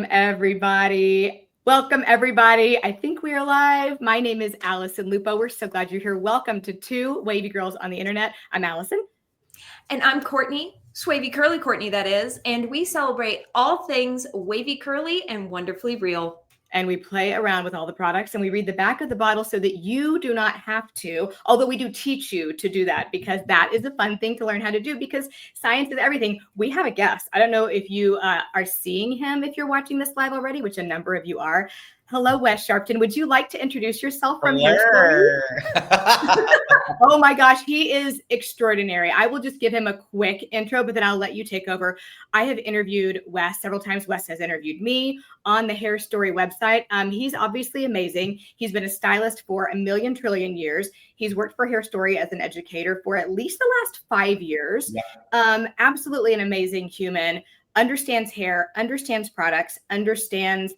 Welcome, everybody. Welcome, everybody. I think we are live. My name is Alyson Lupo. We're so glad you're here. Welcome to Two Wavy Girls on the Internet. I'm Alyson. And I'm Courtney, Wavy Curly Courtney, that is. And we celebrate all things wavy curly and wonderfully real. And we play around with all the products and we read the back of the bottle so that you do not have to, although we do teach you to do that because that is a fun thing to learn how to do because science is everything. We have a guest. I don't know if you are seeing him if you're watching this live already, which a number of you are. Hello, Wes Sharpton. Would you like to introduce yourself from Hairstory? Oh my gosh, he is extraordinary. I will just give him a quick intro, but then I'll let you take over. I have interviewed Wes several times. Wes has interviewed me on the Hairstory website. He's obviously amazing. He's been a stylist for a million trillion years. He's worked for Hairstory as an educator for at least the last 5 years. Yeah. Absolutely an amazing human. Understands hair, understands products, understands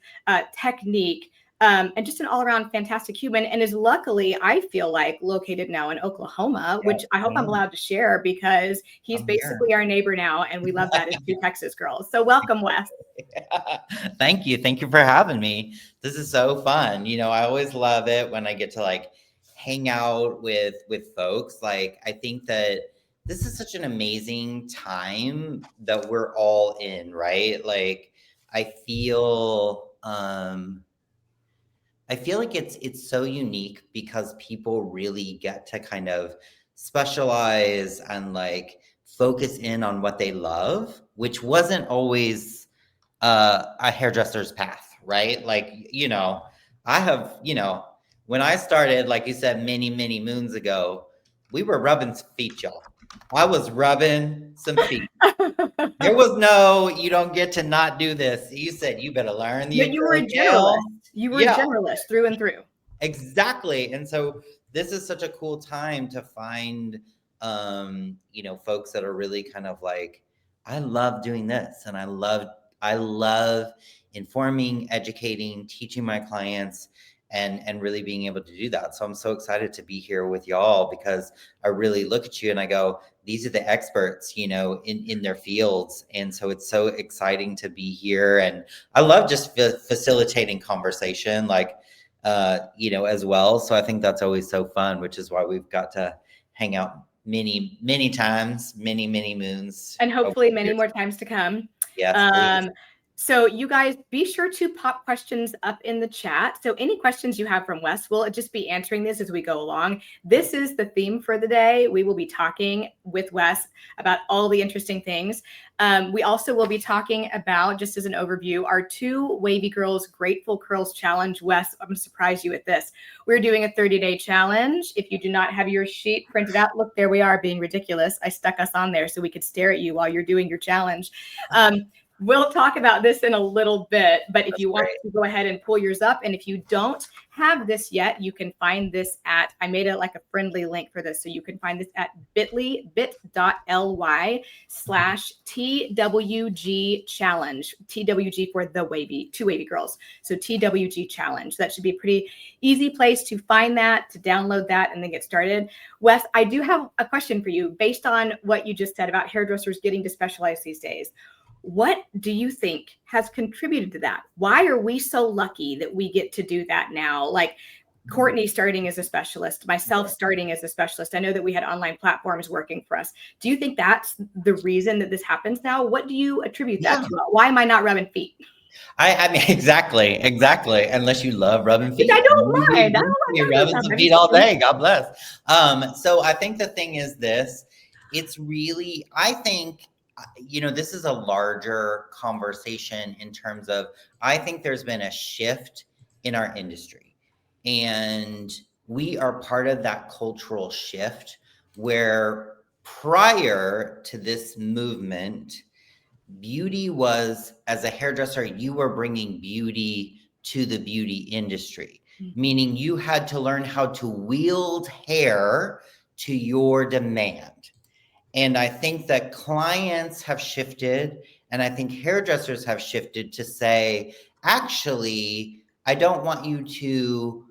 technique, and just an all-around fantastic human, and is luckily, I feel like, located now in Oklahoma, which I hope I'm allowed to share because he's basically our neighbor now, and we love that as two Texas girls. So welcome, Wes. Yeah. Thank you. Thank you for having me. This is so fun. You know, I always love it when I get to like hang out with folks. Like, I think that this is such an amazing time that we're all in, right? Like, I feel like it's so unique because people really get to kind of specialize and like focus in on what they love, which wasn't always a hairdresser's path, right? Like, you know, I have, you know, when I started, like you said, many moons ago, we were rubbing some feet, y'all. I was rubbing some feet. There was no, you don't get to not do this. You said you better learn. But you were a generalist. You were a generalist through and through. Exactly. And so this is such a cool time to find, you know, folks that are really kind of like, I love doing this. And I love informing, educating, teaching my clients and really being able to do that. So I'm so excited to be here with y'all because I really look at you and I go, these are the experts, you know, in their fields. And so it's so exciting to be here. And I love just facilitating conversation, like, you know, as well. So I think that's always so fun, which is why we've got to hang out many times, many moons. And hopefully many more times to come. Yes, so you guys be sure to pop questions up in the chat. So any questions you have from Wes, we'll just be answering this as we go along. This is the theme for the day. We will be talking with Wes about all the interesting things. We also will be talking about, just as an overview, our Two Wavy Girls Grateful Curls Challenge. Wes, I'm going to surprise you with this. We're doing a 30-day challenge. If you do not have your sheet printed out, look, there we are being ridiculous. I stuck us on there so we could stare at you while you're doing your challenge. We'll talk about this in a little bit, but if you want to go ahead and pull yours up, and if you don't have this yet, you can find this at, I made it like a friendly link for this, so you can find this at bit.ly/TWG challenge, TWG for the wavy, Two Wavy Girls. So TWG challenge. That should be a pretty easy place to find that, to download that, and then get started. Wes, I do have a question for you based on what you just said about hairdressers getting to specialize these days. What do you think has contributed to that? Why are we so lucky that we get to do that now? Like Courtney starting as a specialist, myself starting as a specialist. I know that we had online platforms working for us. Do you think that's the reason that this happens now? What do you attribute that to? Why am I not rubbing feet? I mean, exactly. Unless you love rubbing feet. I don't mind. You're rubbing some feet all day. God bless. So I think the thing is this, it's really, I think, you know, this is a larger conversation in terms of, I think there's been a shift in our industry and we are part of that cultural shift where prior to this movement, beauty was, as a hairdresser, you were bringing beauty to the beauty industry, meaning you had to learn how to wield hair to your demand. And I think that clients have shifted, and I think hairdressers have shifted to say, actually, I don't want you to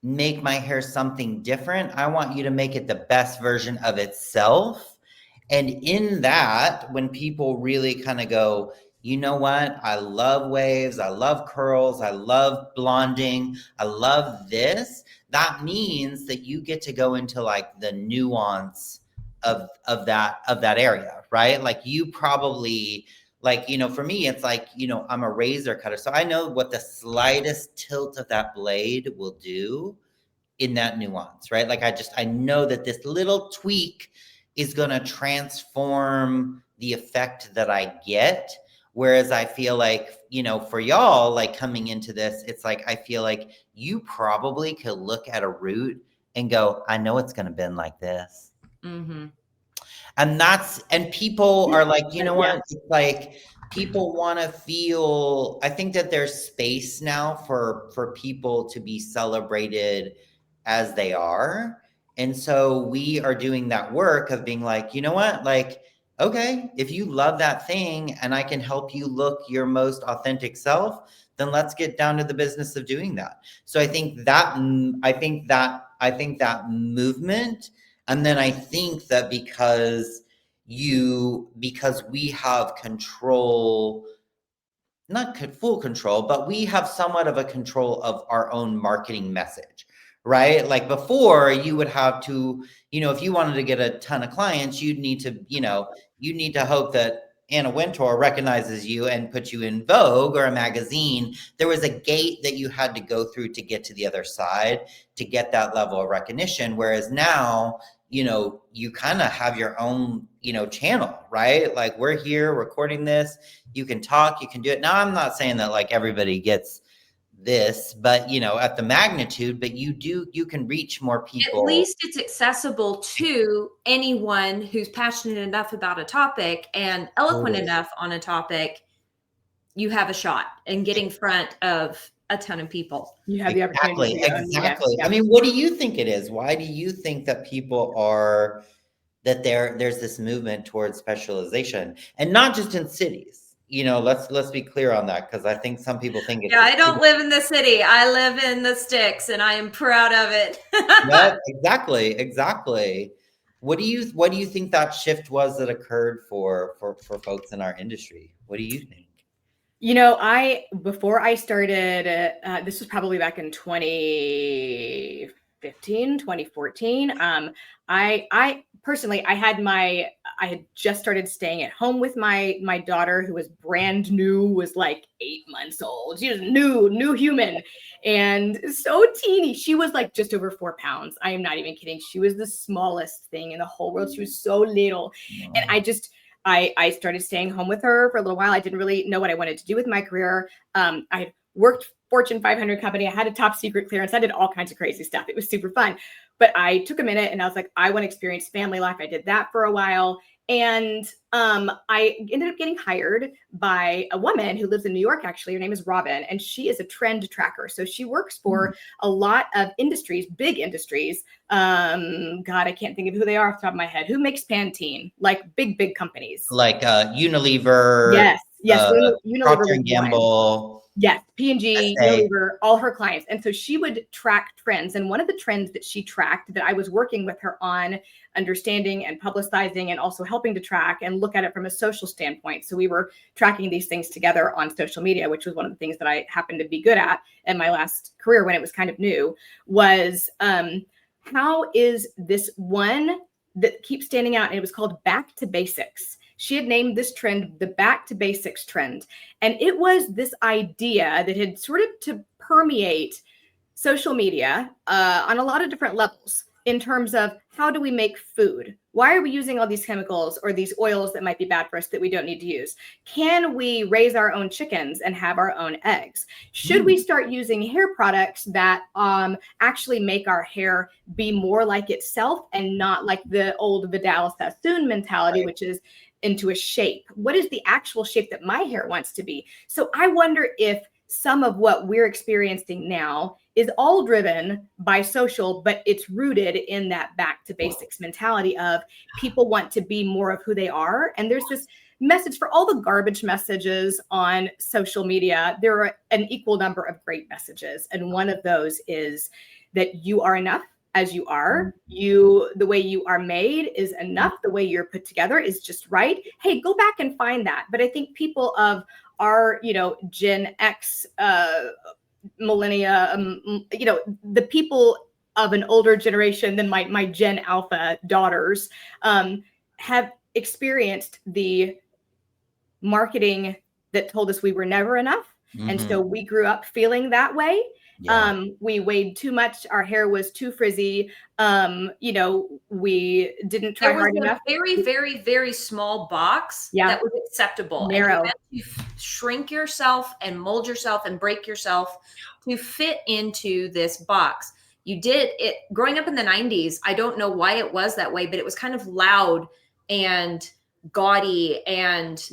make my hair something different. I want you to make it the best version of itself. And in that, when people really kind of go, you know what? I love waves. I love curls. I love blonding. I love this. That means that you get to go into like the nuance of that area, right? Like you probably like, you know, for me, it's like, you know, I'm a razor cutter. So I know what the slightest tilt of that blade will do in that nuance, right? Like I know that this little tweak is going to transform the effect that I get. Whereas I feel like, you know, for y'all, like coming into this, it's like, I feel like you probably could look at a root and go, I know it's going to bend like this. Mm-hmm. And people are like, you know Yeah. what? It's like people want to feel, I think that there's space now for people to be celebrated as they are. And so we are doing that work of being like, you know what? Like, okay, if you love that thing and I can help you look your most authentic self, then let's get down to the business of doing that. So I think that movement. And then I think that because we have control, not full control, but we have somewhat of a control of our own marketing message, right? Like before you would have to, you know, if you wanted to get a ton of clients, you'd need to hope that Anna Wintour recognizes you and puts you in Vogue or a magazine. There was a gate that you had to go through to get to the other side to get that level of recognition. Whereas now, you know, you kind of have your own, you know, channel, right? Like we're here recording this, you can talk, you can do it. Now, I'm not saying that like everybody gets this, but you know, at the magnitude, but you can reach more people. At least it's accessible to anyone who's passionate enough about a topic and eloquent enough on a topic. You have a shot in getting in front of a ton of people. You have the opportunity. Exactly. I mean, what do you think it is? Why do you think that there's this movement towards specialization, and not just in cities? You know, let's be clear on that, because I think some people think it's I don't live in the city. I live in the sticks, and I am proud of it. Yep, exactly. What do you think that shift was that occurred for folks in our industry? What do you think? You know, before I started, this was probably back in 2015, 2014. I personally, I had just started staying at home with my daughter, who was brand new, was like 8 months old. She was new human, and so teeny. She was like just over 4 pounds. I am not even kidding. She was the smallest thing in the whole world. She was so little, and I started staying home with her for a little while. I didn't really know what I wanted to do with my career. I worked Fortune 500 company. I had a top secret clearance. I did all kinds of crazy stuff. It was super fun. But I took a minute and I was like, I want to experience family life. I did that for a while. And I ended up getting hired by a woman who lives in New York, actually. Her name is Robin, and she is a trend tracker. So she works for a lot of industries, big industries. God, I can't think of who they are off the top of my head. Who makes Pantene? Like big companies. Like Unilever. Yes. Unilever. Procter and Gamble. Yes, P&G, Unilever, all her clients. And so she would track trends. And one of the trends that she tracked that I was working with her on understanding and publicizing and also helping to track and look at it from a social standpoint. So we were tracking these things together on social media, which was one of the things that I happened to be good at in my last career when it was kind of new, was how is this one that keeps standing out? And it was called Back to Basics. She had named this trend the Back to Basics trend. And it was this idea that had sort of to permeate social media on a lot of different levels in terms of how do we make food? Why are we using all these chemicals or these oils that might be bad for us that we don't need to use? Can we raise our own chickens and have our own eggs? Should we start using hair products that actually make our hair be more like itself and not like the old Vidal Sassoon mentality, which is into a shape? What is the actual shape that my hair wants to be? So I wonder if some of what we're experiencing now is all driven by social, but it's rooted in that back to basics mentality of people want to be more of who they are. And there's this message for all the garbage messages on social media. There are an equal number of great messages. And one of those is that you are enough as you are. Mm-hmm. The way you are made is enough. The way you're put together is just right. Hey, go back and find that. But I think people of our, Gen X, millennia, the people of an older generation than my Gen Alpha daughters, have experienced the marketing that told us we were never enough. Mm-hmm. And so we grew up feeling that way. Yeah. We weighed too much. Our hair was too frizzy. We didn't try hard enough. There was a very, very, very small box that was acceptable. Narrow. And you had to shrink yourself and mold yourself and break yourself to fit into this box. You did it growing up in the 90s. I don't know why it was that way, but it was kind of loud and gaudy and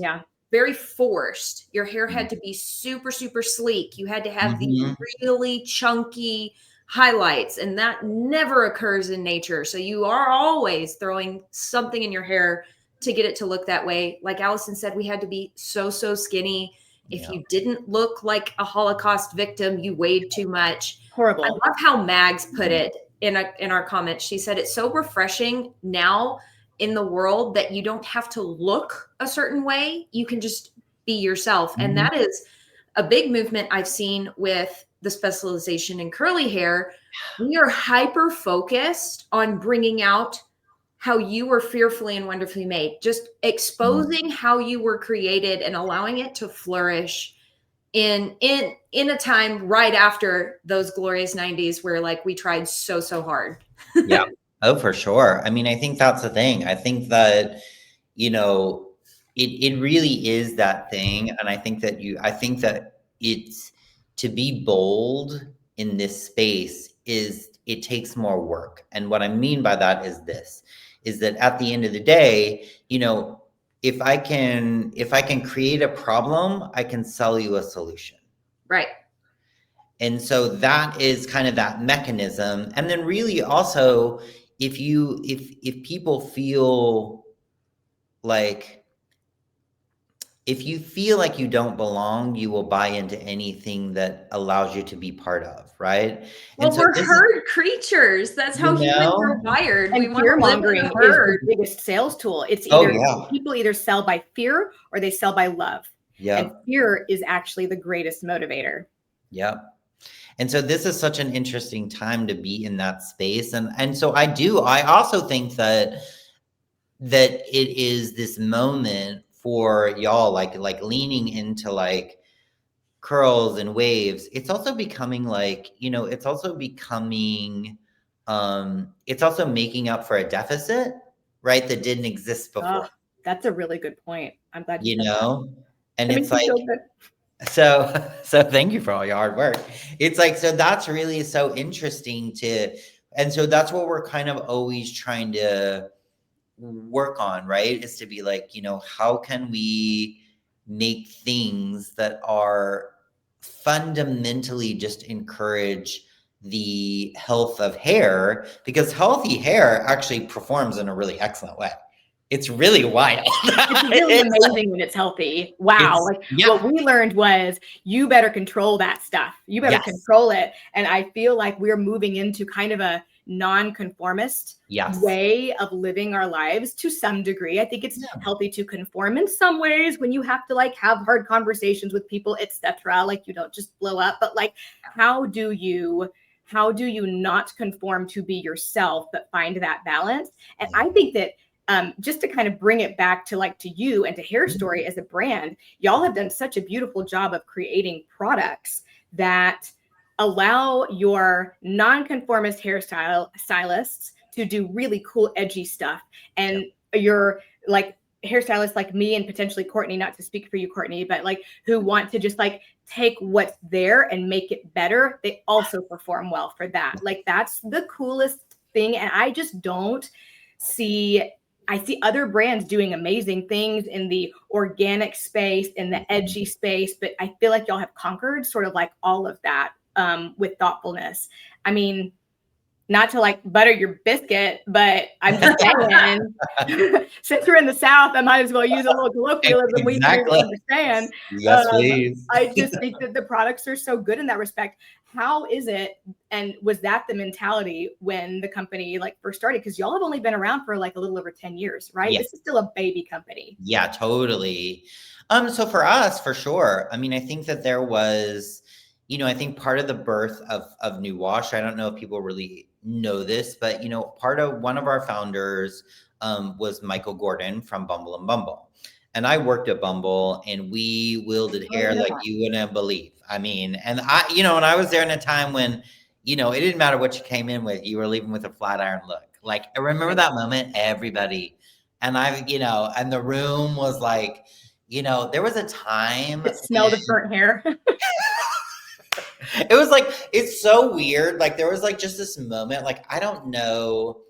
very forced. Your hair had to be super, super sleek. You had to have these really chunky highlights, and that never occurs in nature. So you are always throwing something in your hair to get it to look that way. Like Alyson said, we had to be so skinny. If you didn't look like a Holocaust victim, you weighed too much. Horrible. I love how Mags put it in our comments. She said, it's so refreshing now in the world that you don't have to look a certain way. You can just be yourself. And that is a big movement I've seen with the specialization in curly hair. We are hyper focused on bringing out how you were fearfully and wonderfully made, just exposing how you were created and allowing it to flourish in a time right after those glorious 90s where like we tried so hard. Yeah. Oh, for sure. I mean, I think that's the thing. I think that, it really is that thing. And I think that it's to be bold in this space it takes more work. And what I mean by that is that at the end of the day, if I can create a problem, I can sell you a solution. Right. And so that is kind of that mechanism. And then really also, if people feel like, if you feel like you don't belong, you will buy into anything that allows you to be part of, right? Well, and so we're herd creatures. That's how humans are wired. And fear mongering is the biggest sales tool. It's either people either sell by fear or they sell by love. Yeah. And fear is actually the greatest motivator. Yep. And so this is such an interesting time to be in that space. And so I also think that it is this moment for y'all, like leaning into like curls and waves. It's also becoming like, it's also making up for a deficit, right? That didn't exist before. Oh, that's a really good point. I'm glad you know, and that it's like, so thank you for all your hard work. It's like, so that's really so interesting and so that's what we're kind of always trying to work on, right? Is to be like, how can we make things that are fundamentally just encourage the health of hair, because healthy hair actually performs in a really excellent way. It's really wild. It's really amazing when it's healthy. Wow. What we learned was you better control that stuff. You better control it. And I feel like we're moving into kind of a non-conformist way of living our lives to some degree. I think it's healthy to conform in some ways when you have to like have hard conversations with people, etc. Like you don't just blow up, but like, how do you not conform to be yourself, but find that balance? And I think that just to kind of bring it back to you and to Hairstory as a brand, y'all have done such a beautiful job of creating products that allow your non-conformist stylists to do really cool, edgy stuff. And your like hairstylists like me and potentially Courtney, not to speak for you, Courtney, but like who want to just like take what's there and make it better, they also perform well for that. Like that's the coolest thing. And I just don't I see other brands doing amazing things in the organic space, in the edgy space, but I feel like y'all have conquered sort of like all of that with thoughtfulness. I mean, not to like butter your biscuit, but I'm just saying, since we're in the South, I might as well use a little colloquialism we can understand. Yes, please. I just think that the products are so good in that respect. How is it? And was that the mentality when the company like first started? Because y'all have only been around for like a little over 10 years, right? Yeah. This is still a baby company. Yeah, totally. So for us, for sure. I mean, I think that there was, I think part of the birth of New Wash, I don't know if people really know this, but one of our founders was Michael Gordon from Bumble and Bumble. And I worked at Bumble and we wielded hair like you wouldn't believe. I mean, and and I was there in a time when, it didn't matter what you came in with, you were leaving with a flat iron look. Like, I remember that moment, everybody. And and the room was like, there was a time. It smelled of burnt hair. It was like, it's so weird. Like, there was like just this moment, like, I don't know.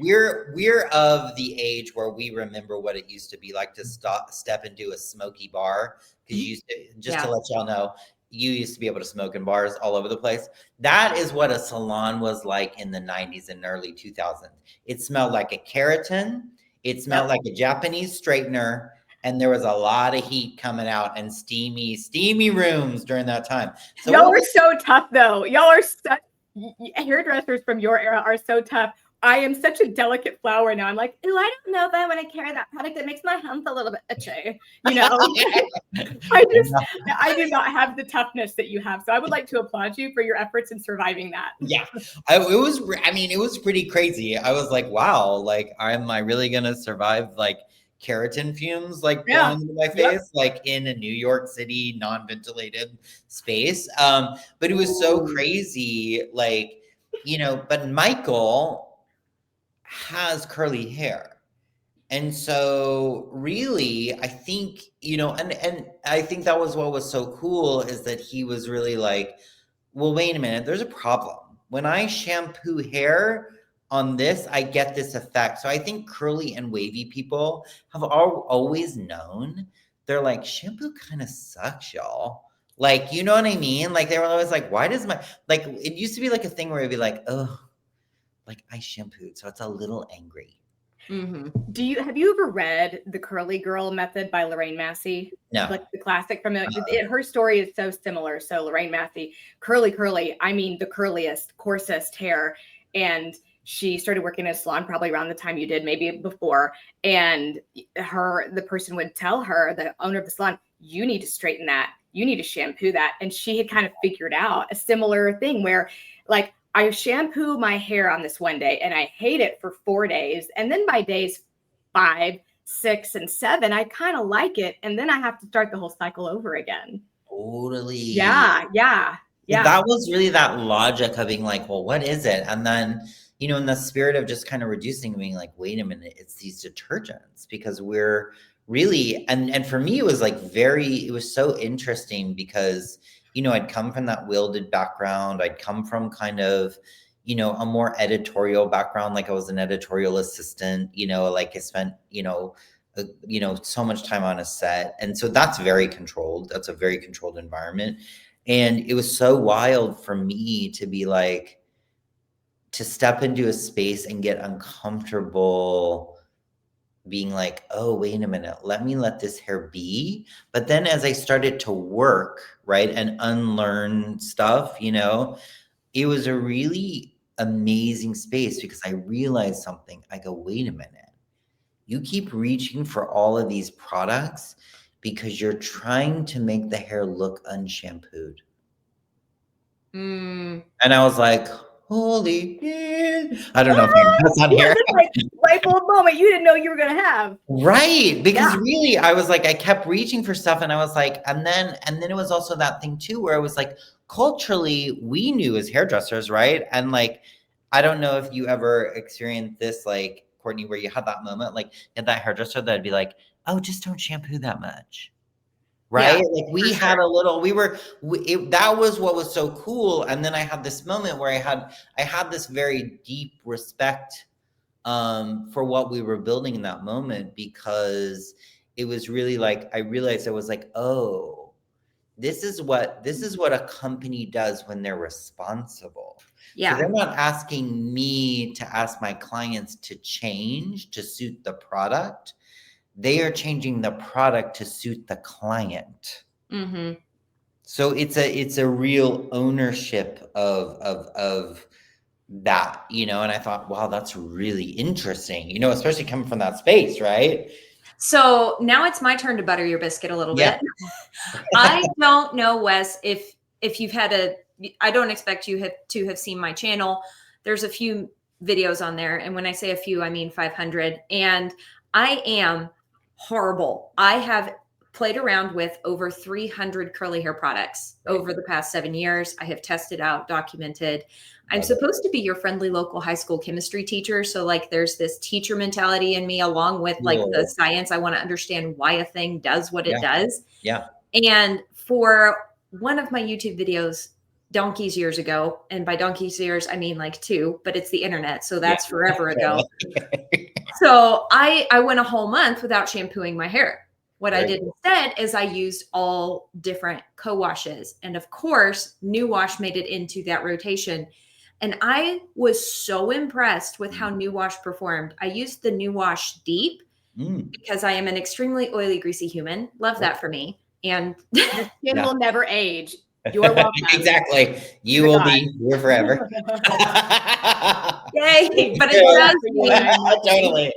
We're of the age where we remember what it used to be like to step into a smoky bar. Because you used to, to let y'all know, you used to be able to smoke in bars all over the place. That is what a salon was like in the 90s and early 2000s. It smelled like a keratin. It smelled like a Japanese straightener. And there was a lot of heat coming out and steamy rooms during that time. So y'all were so tough though. Y'all are such hairdressers from your era are so tough. I am such a delicate flower now. I'm like, ooh, I don't know if I want to carry that product. It makes my hands a little bit itchy. I do not have the toughness that you have. So I would like to applaud you for your efforts in surviving that. Yeah, it was pretty crazy. I was like, wow, like, am I really going to survive like keratin fumes like blowing into my face, like in a New York City non-ventilated space? But it was so crazy, like, but Michael has curly hair. And so really, I think, and I think that was what was so cool is that he was really like, well, wait a minute, there's a problem. When I shampoo hair on this, I get this effect. So I think curly and wavy people have always known. They're like, shampoo kind of sucks, y'all. Like, you know what I mean? Like, they were always like, why does like, it used to be like a thing where it'd be like, oh, like I shampooed, so it's a little angry. Mm-hmm. Have you ever read The Curly Girl Method by Lorraine Massey? No. Like the classic from her story is so similar. So Lorraine Massey, curly, I mean the curliest, coarsest hair. And she started working in a salon probably around the time you did, maybe before. And the person would tell her, the owner of the salon, you need to straighten that. You need to shampoo that. And she had kind of figured out a similar thing where like, I shampoo my hair on this one day and I hate it for 4 days. And then by days 5, 6, and 7, I kind of like it. And then I have to start the whole cycle over again. Totally. Yeah. That was really that logic of being like, well, what is it? And then, in the spirit of just kind of reducing, being like, wait a minute, it's these detergents, because we're really, and for me, it was like it was so interesting because I'd come from that wielded background. I'd come from kind of, a more editorial background. Like I was an editorial assistant, like I spent, so much time on a set. And so that's very controlled. That's a very controlled environment. And it was so wild for me to be like, to step into a space and get uncomfortable being like, oh, wait a minute, let this hair be. But then as I started to work, right, and unlearn stuff, it was a really amazing space because I realized something. I go, wait a minute, you keep reaching for all of these products because you're trying to make the hair look unshampooed. And I was like, holy, I don't know if that's on here. Like light bulb moment you didn't know you were going to have. Right. Because really, I was like, I kept reaching for stuff and I was like, and then it was also that thing too, where it was like, culturally, we knew as hairdressers, right? And like, I don't know if you ever experienced this, like, Courtney, where you had that moment, like, at that hairdresser that'd be like, oh, just don't shampoo that much. Right? Yeah, like we had a little, that was what was so cool. And then I had this moment where I had this very deep respect for what we were building in that moment, because it was really like, I realized I was like, oh, this is what a company does when they're responsible. Yeah. So they're not asking me to ask my clients to change to suit the product. They are changing the product to suit the client. Mm-hmm. So it's a real ownership of that, you know, and I thought, wow, that's really interesting, you know, especially coming from that space, right? So now it's my turn to butter your biscuit a little Yeah. bit. I don't know, Wes, if you've had I don't expect you to have seen my channel. There's a few videos on there. And when I say a few, I mean 500. And I am horrible. I have played around with over 300 curly hair products over the past 7 years. I have tested out, documented. I'm supposed to be your friendly local high school chemistry teacher. So like there's this teacher mentality in me along with like the science. I want to understand why a thing does what it does. Yeah. And for one of my YouTube videos, donkeys years ago, and by donkeys years, I mean like 2, but it's the internet. So that's forever ago. So I went a whole month without shampooing my hair. What I did instead is I used all different co-washes. And of course, New Wash made it into that rotation. And I was so impressed with how New Wash performed. I used the New Wash Deep because I am an extremely oily, greasy human. Love that for me. And your skin will never age. You're welcome. Exactly. You will be here forever. Yay. But it does mean, totally.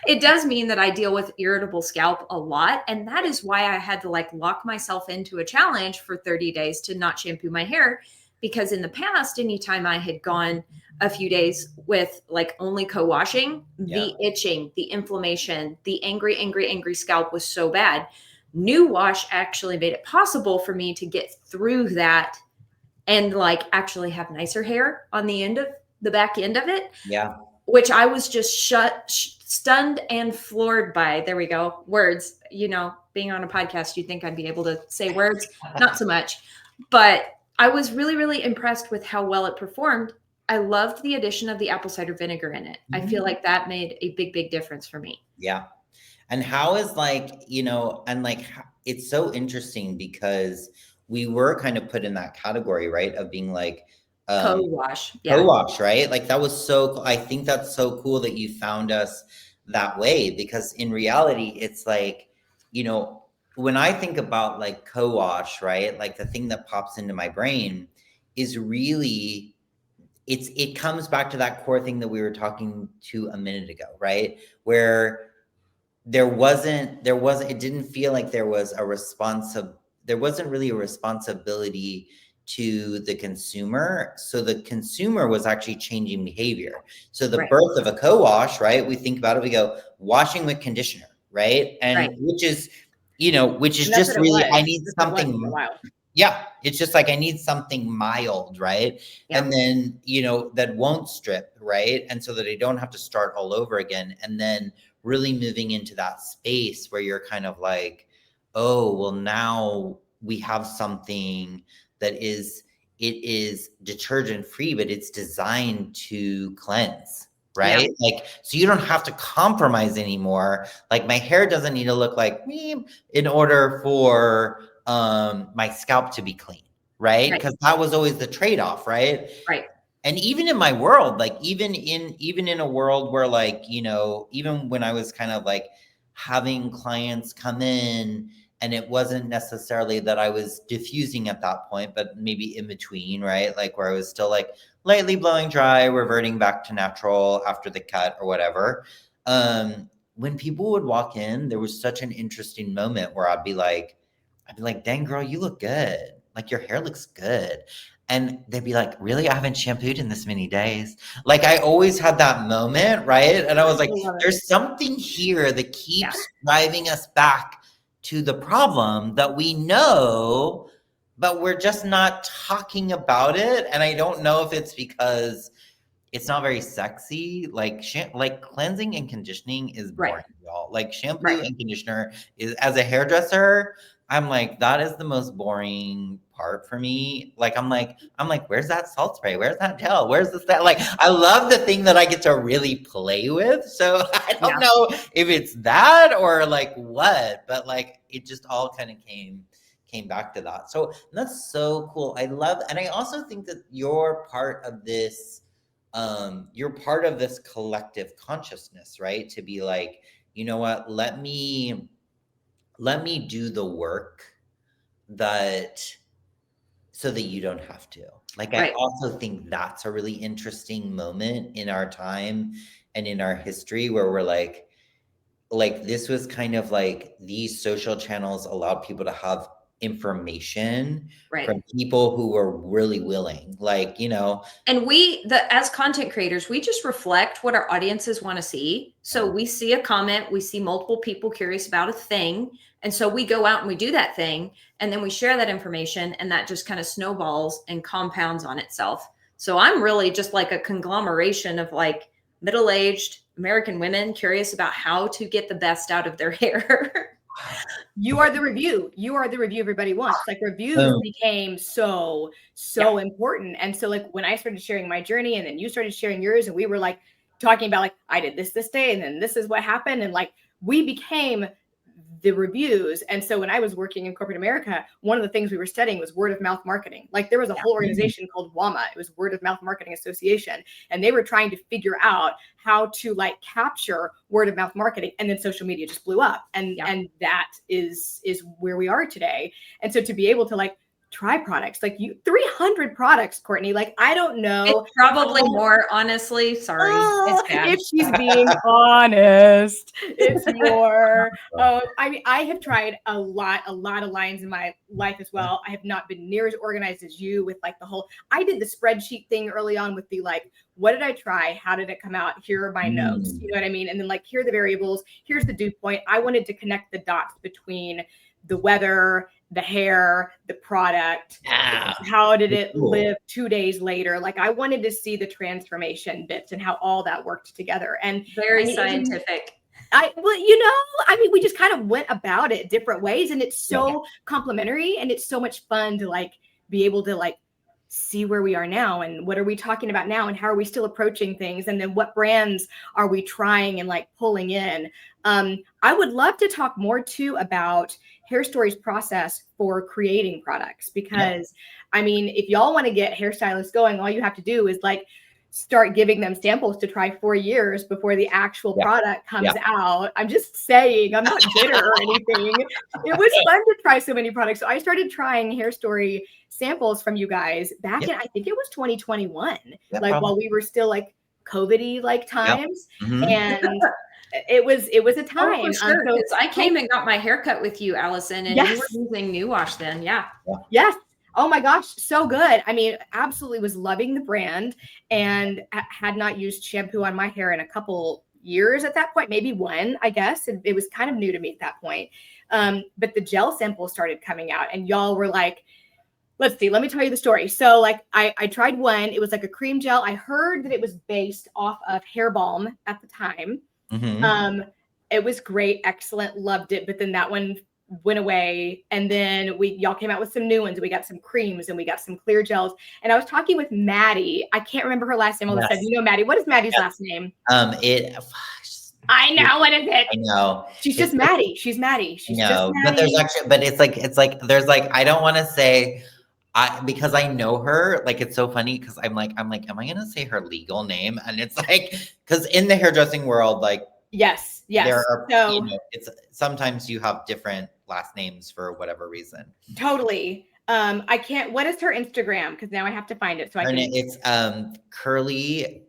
It does mean that I deal with irritable scalp a lot. And that is why I had to like lock myself into a challenge for 30 days to not shampoo my hair. Because in the past, anytime I had gone a few days with like only co-washing, the itching, the inflammation, the angry scalp was so bad. New Wash actually made it possible for me to get through that and like actually have nicer hair on the end of the back end of it. Yeah. Which I was just stunned and floored by. There we go. Words, you know, being on a podcast, you'd think I'd be able to say words, not so much, but I was really, really impressed with how well it performed. I loved the addition of the apple cider vinegar in it. I feel like that made a big, big difference for me. Yeah. And how is like, you know, and like, it's so interesting because we were kind of put in that category, right? Of being like, co-wash. Co-wash, right? Like that was so, I think that's so cool that you found us that way, because in reality, it's like, you know, when I think about like co-wash, right? Like the thing that pops into my brain is really, it comes back to that core thing that we were talking to a minute ago, right? Where it didn't feel like there was there wasn't really a responsibility to the consumer. So the consumer was actually changing behavior. So the birth of a co-wash, right? We think about it, we go washing with conditioner, right? And which is just really, I need something. Yeah. It's just like, I need something mild, right? Yeah. And then, you know, that won't strip, right? And so that I don't have to start all over again. And then really moving into that space where you're kind of like, oh, well, now we have something that it is detergent free, but it's designed to cleanse, right? Yeah. Like, so you don't have to compromise anymore. Like my hair doesn't need to look like me in order for my scalp to be clean, right? Because that was always the trade-off, right? Right. And even in my world, like even in a world where like, you know, even when I was kind of like having clients come in, and it wasn't necessarily that I was diffusing at that point, but maybe in between, right? Like where I was still like lightly blowing dry, reverting back to natural after the cut or whatever. When people would walk in, there was such an interesting moment where I'd be like, dang girl, you look good. Like your hair looks good. And they'd be like, really? I haven't shampooed in this many days. Like I always had that moment, right? And I was like, there's something here that keeps driving us back to the problem that we know, but we're just not talking about it. And I don't know if it's because it's not very sexy. Like cleansing and conditioning is boring, y'all. Like shampoo and conditioner is, as a hairdresser, I'm like, that is the most boring part for me. Like, I'm like, where's that salt spray? Where's that gel? Where's this, that? Like, I love the thing that I get to really play with. So I don't know if it's that or like what, but like, it just all kind of came came back to that. So that's so cool. I love, and I also think that you're part of this, you're part of this collective consciousness, right? To be like, you know what, let me do the work that, so that you don't have to. Like, I Right. also think that's a really interesting moment in our time and in our history where we're like this was kind of like these social channels allowed people to have information Right. from people who were really willing, like, you know. And as content creators, we just reflect what our audiences want to see. So we see a comment, we see multiple people curious about a thing. And so we go out and we do that thing, and then we share that information, and that just kind of snowballs and compounds on itself. So I'm really just like a conglomeration of like middle-aged American women curious about how to get the best out of their hair. You are the review. You are the review everybody wants. Like, reviews became so important. And so, like, when I started sharing my journey, and then you started sharing yours, and we were like talking about like, I did this day, and then this is what happened, and like we became the reviews. And so when I was working in corporate America, one of the things we were studying was word of mouth marketing. Like, there was a whole organization called WAMA. It was Word of Mouth Marketing Association. And they were trying to figure out how to like capture word of mouth marketing. And then social media just blew up. And that is where we are today. And so to be able to like try products, like 300 products, Courtney, like, I don't know. It's probably more, honestly. Sorry. It's bad. If she's being honest, it's more. I mean, I have tried a lot of lines in my life as well. I have not been near as organized as you with like the whole, I did the spreadsheet thing early on with the like, what did I try? How did it come out? Here are my notes. You know what I mean? And then like, here are the variables. Here's the dew point. I wanted to connect the dots between the weather, the hair, the product. How did it live 2 days later? Like, I wanted to see the transformation bits and how all that worked together. And very scientific. We just kind of went about it different ways, and it's so complimentary, and it's so much fun to like be able to like see where we are now, and what are we talking about now, and how are we still approaching things, and then what brands are we trying and like pulling in. I would love to talk more too about Hairstory's process for creating products, because I mean, if y'all want to get hairstylists going, all you have to do is like start giving them samples to try 4 years before the actual product comes out. I'm just saying, I'm not bitter or anything. It was fun to try so many products. So I started trying Hairstory samples from you guys back in, I think it was 2021, while we were still like COVID-y like times. And it was a time. Oh, sure, because I came and got my haircut with you, Alyson, and you were using New Wash then. Yes. Oh my gosh, so good. I mean, absolutely was loving the brand, and had not used shampoo on my hair in a couple years at that point, maybe one, I guess. It was kind of new to me at that point. But the gel samples started coming out, and y'all were like, let's see, let me tell you the story. So like I tried one, it was like a cream gel. I heard that it was based off of hair balm at the time. It was great, excellent, loved it. But then that one went away, and then y'all came out with some new ones. We got some creams, and we got some clear gels. And I was talking with Maddie. I can't remember her last name. All of a sudden, you know Maddie. What is Maddie's last name? I know, what is it? I know. She's just Maddie. She's Maddie. She's just Maddie. But there's actually, but it's like there's like, I don't want to say, because I know her, like, it's so funny because I'm like, am I gonna say her legal name? And it's like, because in the hairdressing world, like, yes, there are, it's sometimes you have different last names for whatever reason. Totally. I can't. What is her Instagram? Because now I have to find it. So it's Curly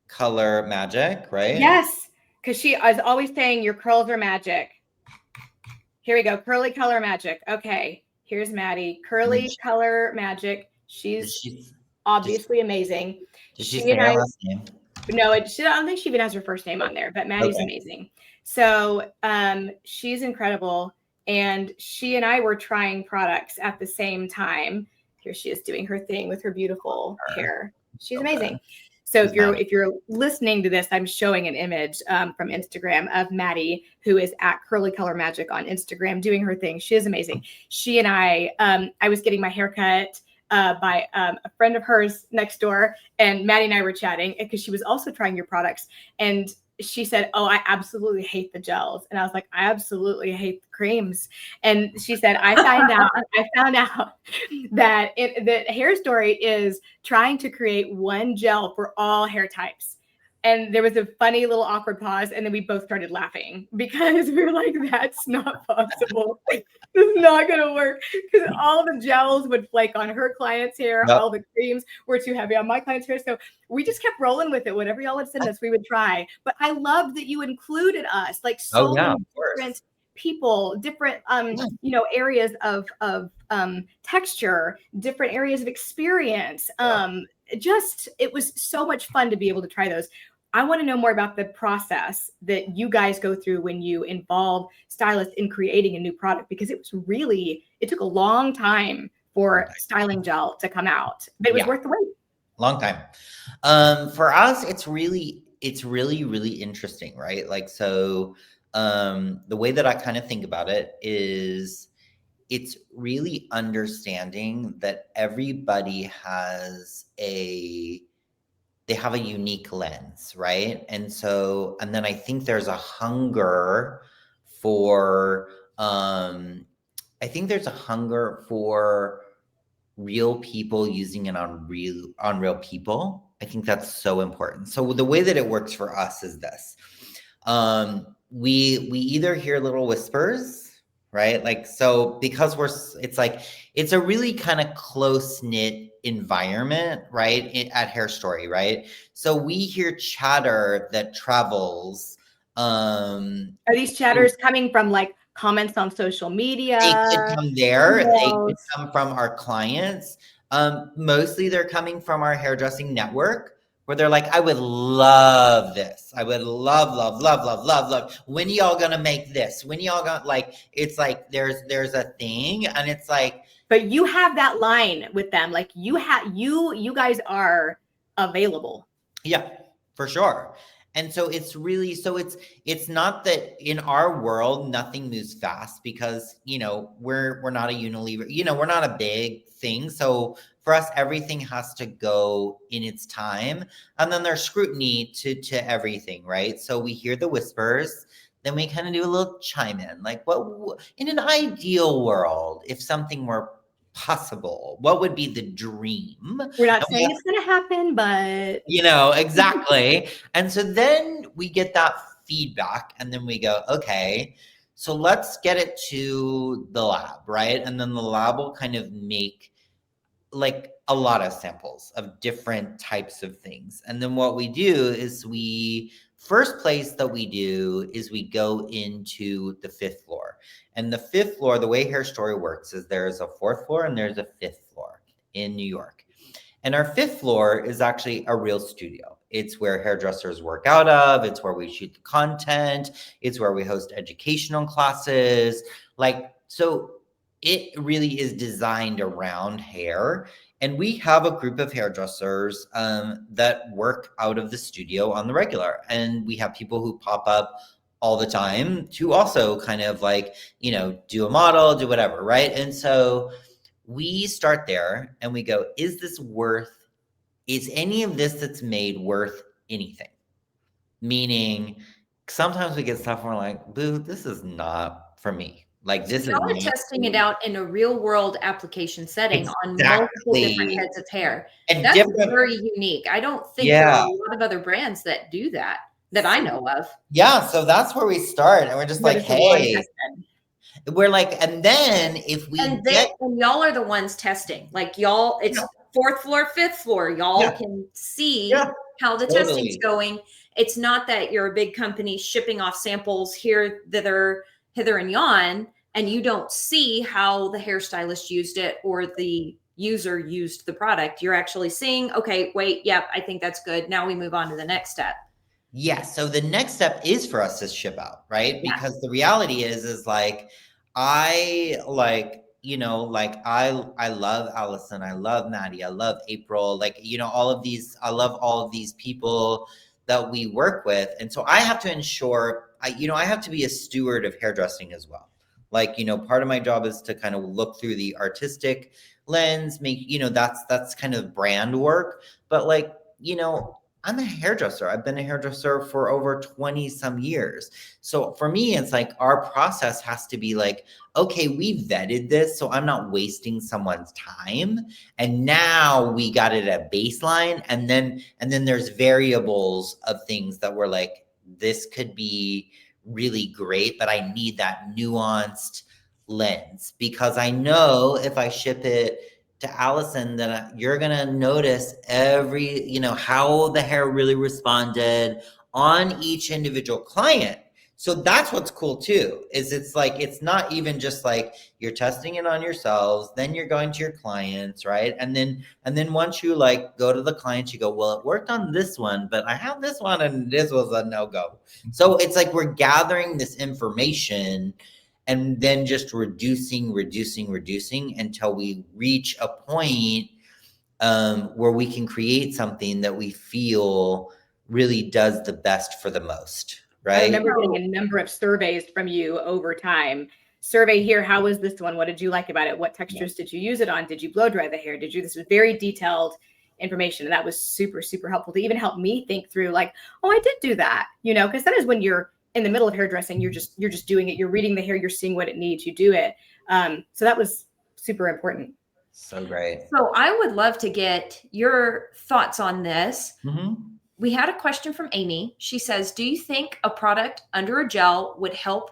Color Magic, right? Yes, because she is always saying your curls are magic. Here we go. Curly Color Magic. Okay, here's Maddie. Curly Color Magic. She's obviously amazing. Does she say her last name? No, I don't think she even has her first name on there, but Maddie's amazing. So she's incredible. And she and I were trying products at the same time. Here she is doing her thing with her beautiful hair. She's amazing. So if you're listening to this, I'm showing an image from Instagram of Maddie, who is at Curly Color Magic on Instagram, doing her thing. She is amazing. She and I was getting my hair cut by a friend of hers next door, and Maddie and I were chatting because she was also trying your products. And she said, "Oh, I absolutely hate the gels." And I was like, "I absolutely hate the creams." And she said, I found out that that Hairstory is trying to create one gel for all hair types. And there was a funny little awkward pause, and then we both started laughing because we were like, "That's not possible. It's not going to work," because all the gels would flake on her client's hair. Yep. All the creams were too heavy on my client's hair. So we just kept rolling with it. Whatever y'all would send us, we would try. But I loved that you included us, like so yeah, many different people, different areas of texture, different areas of experience. Just it was so much fun to be able to try those. I want to know more about the process that you guys go through when you involve stylists in creating a new product, because it took a long time for styling gel to come out, but it was worth the wait. Long time. For us, it's really, really interesting, right? Like, so the way that I kind of think about it is it's really understanding that everybody has they have a unique lens, right? And then I think there's a hunger for, real people using it on real people. I think that's so important. So the way that it works for us is this. We either hear little whispers, right? Like, so because it's a really kind of close-knit environment, right? At Hairstory, right? So we hear chatter that travels. Are these chatters coming from like comments on social media? They could come there. They could come from our clients. Mostly they're coming from our hairdressing network, where they're like, "I would love this. I would love, love, love, love, love, love. When y'all gonna make this? When y'all gonna," like, it's like there's a thing, and it's like. But you have that line with them, like you guys are available. Yeah, for sure. And so it's really, it's not that in our world, nothing moves fast because, we're not a Unilever, we're not a big thing. So for us, everything has to go in its time. And then there's scrutiny to everything, right? So we hear the whispers, then we kind of do a little chime in, like, what in an ideal world, if something were possible, what would be the dream? We're not saying it's going to happen, but exactly. And so then we get that feedback, and then we go, okay, so let's get it to the lab, right? And then the lab will kind of make like a lot of samples of different types of things. And then what we do is first place that we do is we go into the 5th floor. And the 5th floor, the way Hairstory works is there's a 4th floor and there's a 5th floor in New York. And our 5th floor is actually a real studio. It's where hairdressers work out of. It's where we shoot the content. It's where we host educational classes. So it really is designed around hair. And we have a group of hairdressers that work out of the studio on the regular. And we have people who pop up all the time to also kind of do a model, do whatever, right? And so we start there and we go, is any of this that's made worth anything? Meaning sometimes we get stuff and we're like, boo, this is not for me. Y'all are testing it out in a real world application setting on multiple different heads of hair. And that's very unique. I don't think there are a lot of other brands that do that I know of. Yeah. So that's where we start. And we're just like, hey, we're like, and then if we and y'all are the ones testing, like y'all, it's 4th floor, 5th floor. Y'all can see how the testing's going. It's not that you're a big company shipping off samples here, thither and yon, and you don't see how the hairstylist used it or the user used the product. You're actually seeing, okay, wait, yep, I think that's good. Now we move on to the next step. Yes. So the next step is for us to ship out, right? Yeah. Because the reality is like, I love Alyson, I love Maddie, I love April, all of these, I love all of these people that we work with. And so I have to ensure, I have to be a steward of hairdressing as well. Part of my job is to kind of look through the artistic lens, make, that's kind of brand work. But I'm a hairdresser. I've been a hairdresser for over 20 some years. So for me, it's like our process has to be like, okay, we vetted this, so I'm not wasting someone's time. And now we got it at baseline. And then there's variables of things that we're like, this could be really great, but I need that nuanced lens because I know if I ship it to Alyson, then you're going to notice every, how the hair really responded on each individual client. So that's what's cool too, is it's like, it's not even just like you're testing it on yourselves, then you're going to your clients, right? And then once you like go to the clients, you go, well, it worked on this one, but I have this one and this was a no-go. So it's like, we're gathering this information and then just reducing until we reach a point where we can create something that we feel really does the best for the most, right? I remember getting a number of surveys from you over time. Survey here, how was this one? What did you like about it? What textures did you use it on? Did you blow dry the hair? This was very detailed information. And that was super, super helpful to even help me think through like, oh, I did do that, because that is when you're in the middle of hairdressing, you're just doing it. You're reading the hair, you're seeing what it needs, you do it. So that was super important. So great. So I would love to get your thoughts on this. Mm-hmm. We had a question from Amy. She says, do you think a product under a gel would help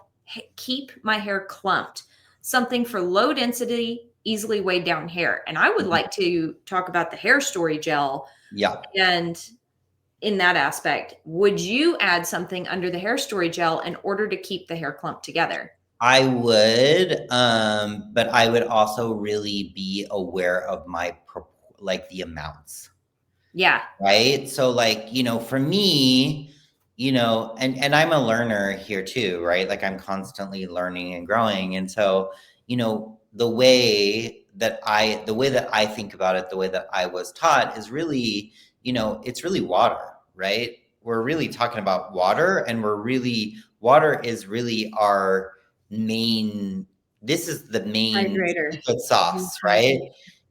keep my hair clumped? Something for low density, easily weighed down hair. And I would like to talk about the Hairstory gel. Yeah. And in that aspect, would you add something under the Hairstory gel in order to keep the hair clumped together? I would, but I would also really be aware of the amounts. Yeah. Right. So like, for me, and I'm a learner here too, right? Like I'm constantly learning and growing. And so, the way that I think about it, the way that I was taught is really, it's really water, right? We're really talking about water, and water is really our main, this is the main secret sauce, right?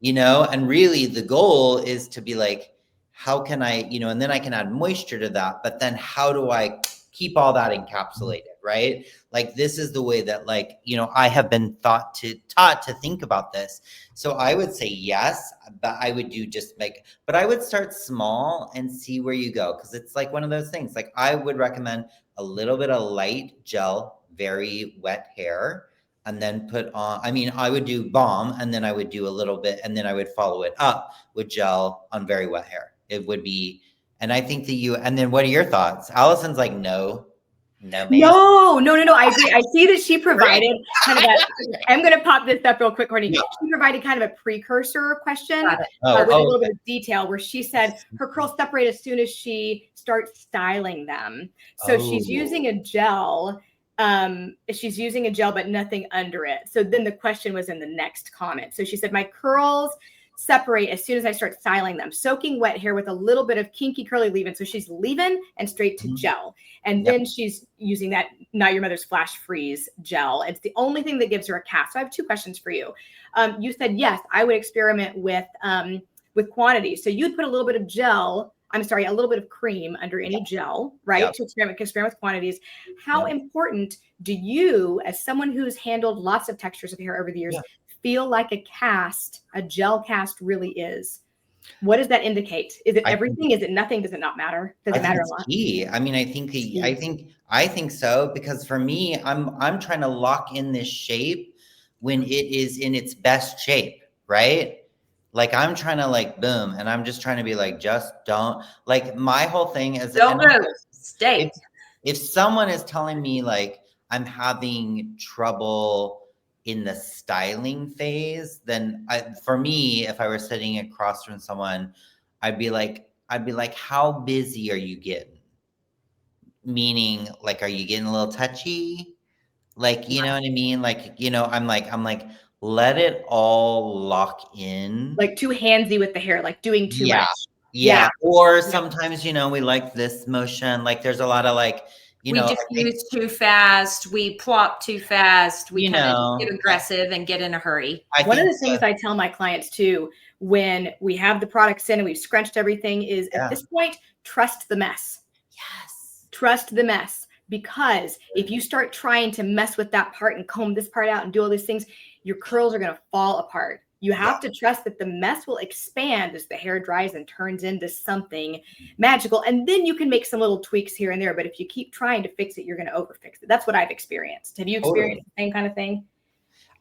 And really the goal is to be like, how can I, and then I can add moisture to that, but then how do I keep all that encapsulated, right? Like this is the way that like, I have been taught to think about this. So I would say yes, but I would but I would start small and see where you go. Cause it's like one of those things, like I would recommend a little bit of light gel, very wet hair, and then put on, I would do balm, and then I would do a little bit, and then I would follow it up with gel on very wet hair. It would be, and I think and then what are your thoughts? Alyson's like, no. No. I agree. I see that she provided kind of I'm going to pop this up real quick, Courtney. Yeah. She provided kind of a precursor question with a little bit of detail where she said her curls separate as soon as she starts styling them. So she's using a gel. She's using a gel, but nothing under it. So then the question was in the next comment. So she said, my curls separate as soon as I start styling them, soaking wet hair with a little bit of kinky curly leave-in. So she's leave-in and straight to gel. And then she's using that Not Your Mother's Flash Freeze gel. It's the only thing that gives her a cast. So I have two questions for you. You said, yes, I would experiment with quantity. So you'd put a little bit of a little bit of cream under any gel, right? To experiment with quantities. How important do you, as someone who's handled lots of textures of hair over the years, feel like a gel cast really is? What does that indicate? Is it everything? Is it nothing? Does it not matter? Does it matter a lot? Key. I think so, because for me, I'm trying to lock in this shape when it is in its best shape, right? Like I'm trying to like boom, and I'm just trying to be like, just don't, like my whole thing is don't move, stay. If someone is telling me like I'm having trouble in the styling phase, then for me, if I were sitting across from someone, I'd be like, how busy are you getting? Meaning, like, are you getting a little touchy? Like, you know what I mean? Like, I'm like, let it all lock in. Like too handsy with the hair, like doing too much. Yeah. Or sometimes, we like this motion. Like there's a lot of like, we diffuse too fast, we plop too fast, we kind of get aggressive and get in a hurry. One of the things I tell my clients too, when we have the products in and we've scrunched everything is at this point, trust the mess. Yes. Trust the mess. Because if you start trying to mess with that part and comb this part out and do all these things, your curls are going to fall apart. You have to trust that the mess will expand as the hair dries and turns into something magical. And then you can make some little tweaks here and there. But if you keep trying to fix it, you're going to overfix it. That's what I've experienced. Have you experienced the same kind of thing?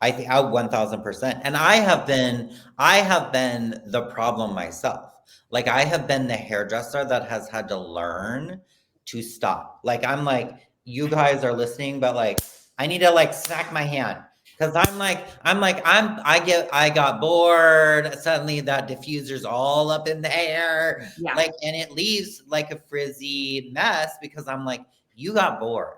I think 1000%. And I have been the problem myself. Like I have been the hairdresser that has had to learn to stop. Like I'm like, you guys are listening, but like I need to like smack my hand. Cause I got bored. Suddenly that diffuser's all up in the hair. Yeah. Like, and it leaves like a frizzy mess because I'm like, you got bored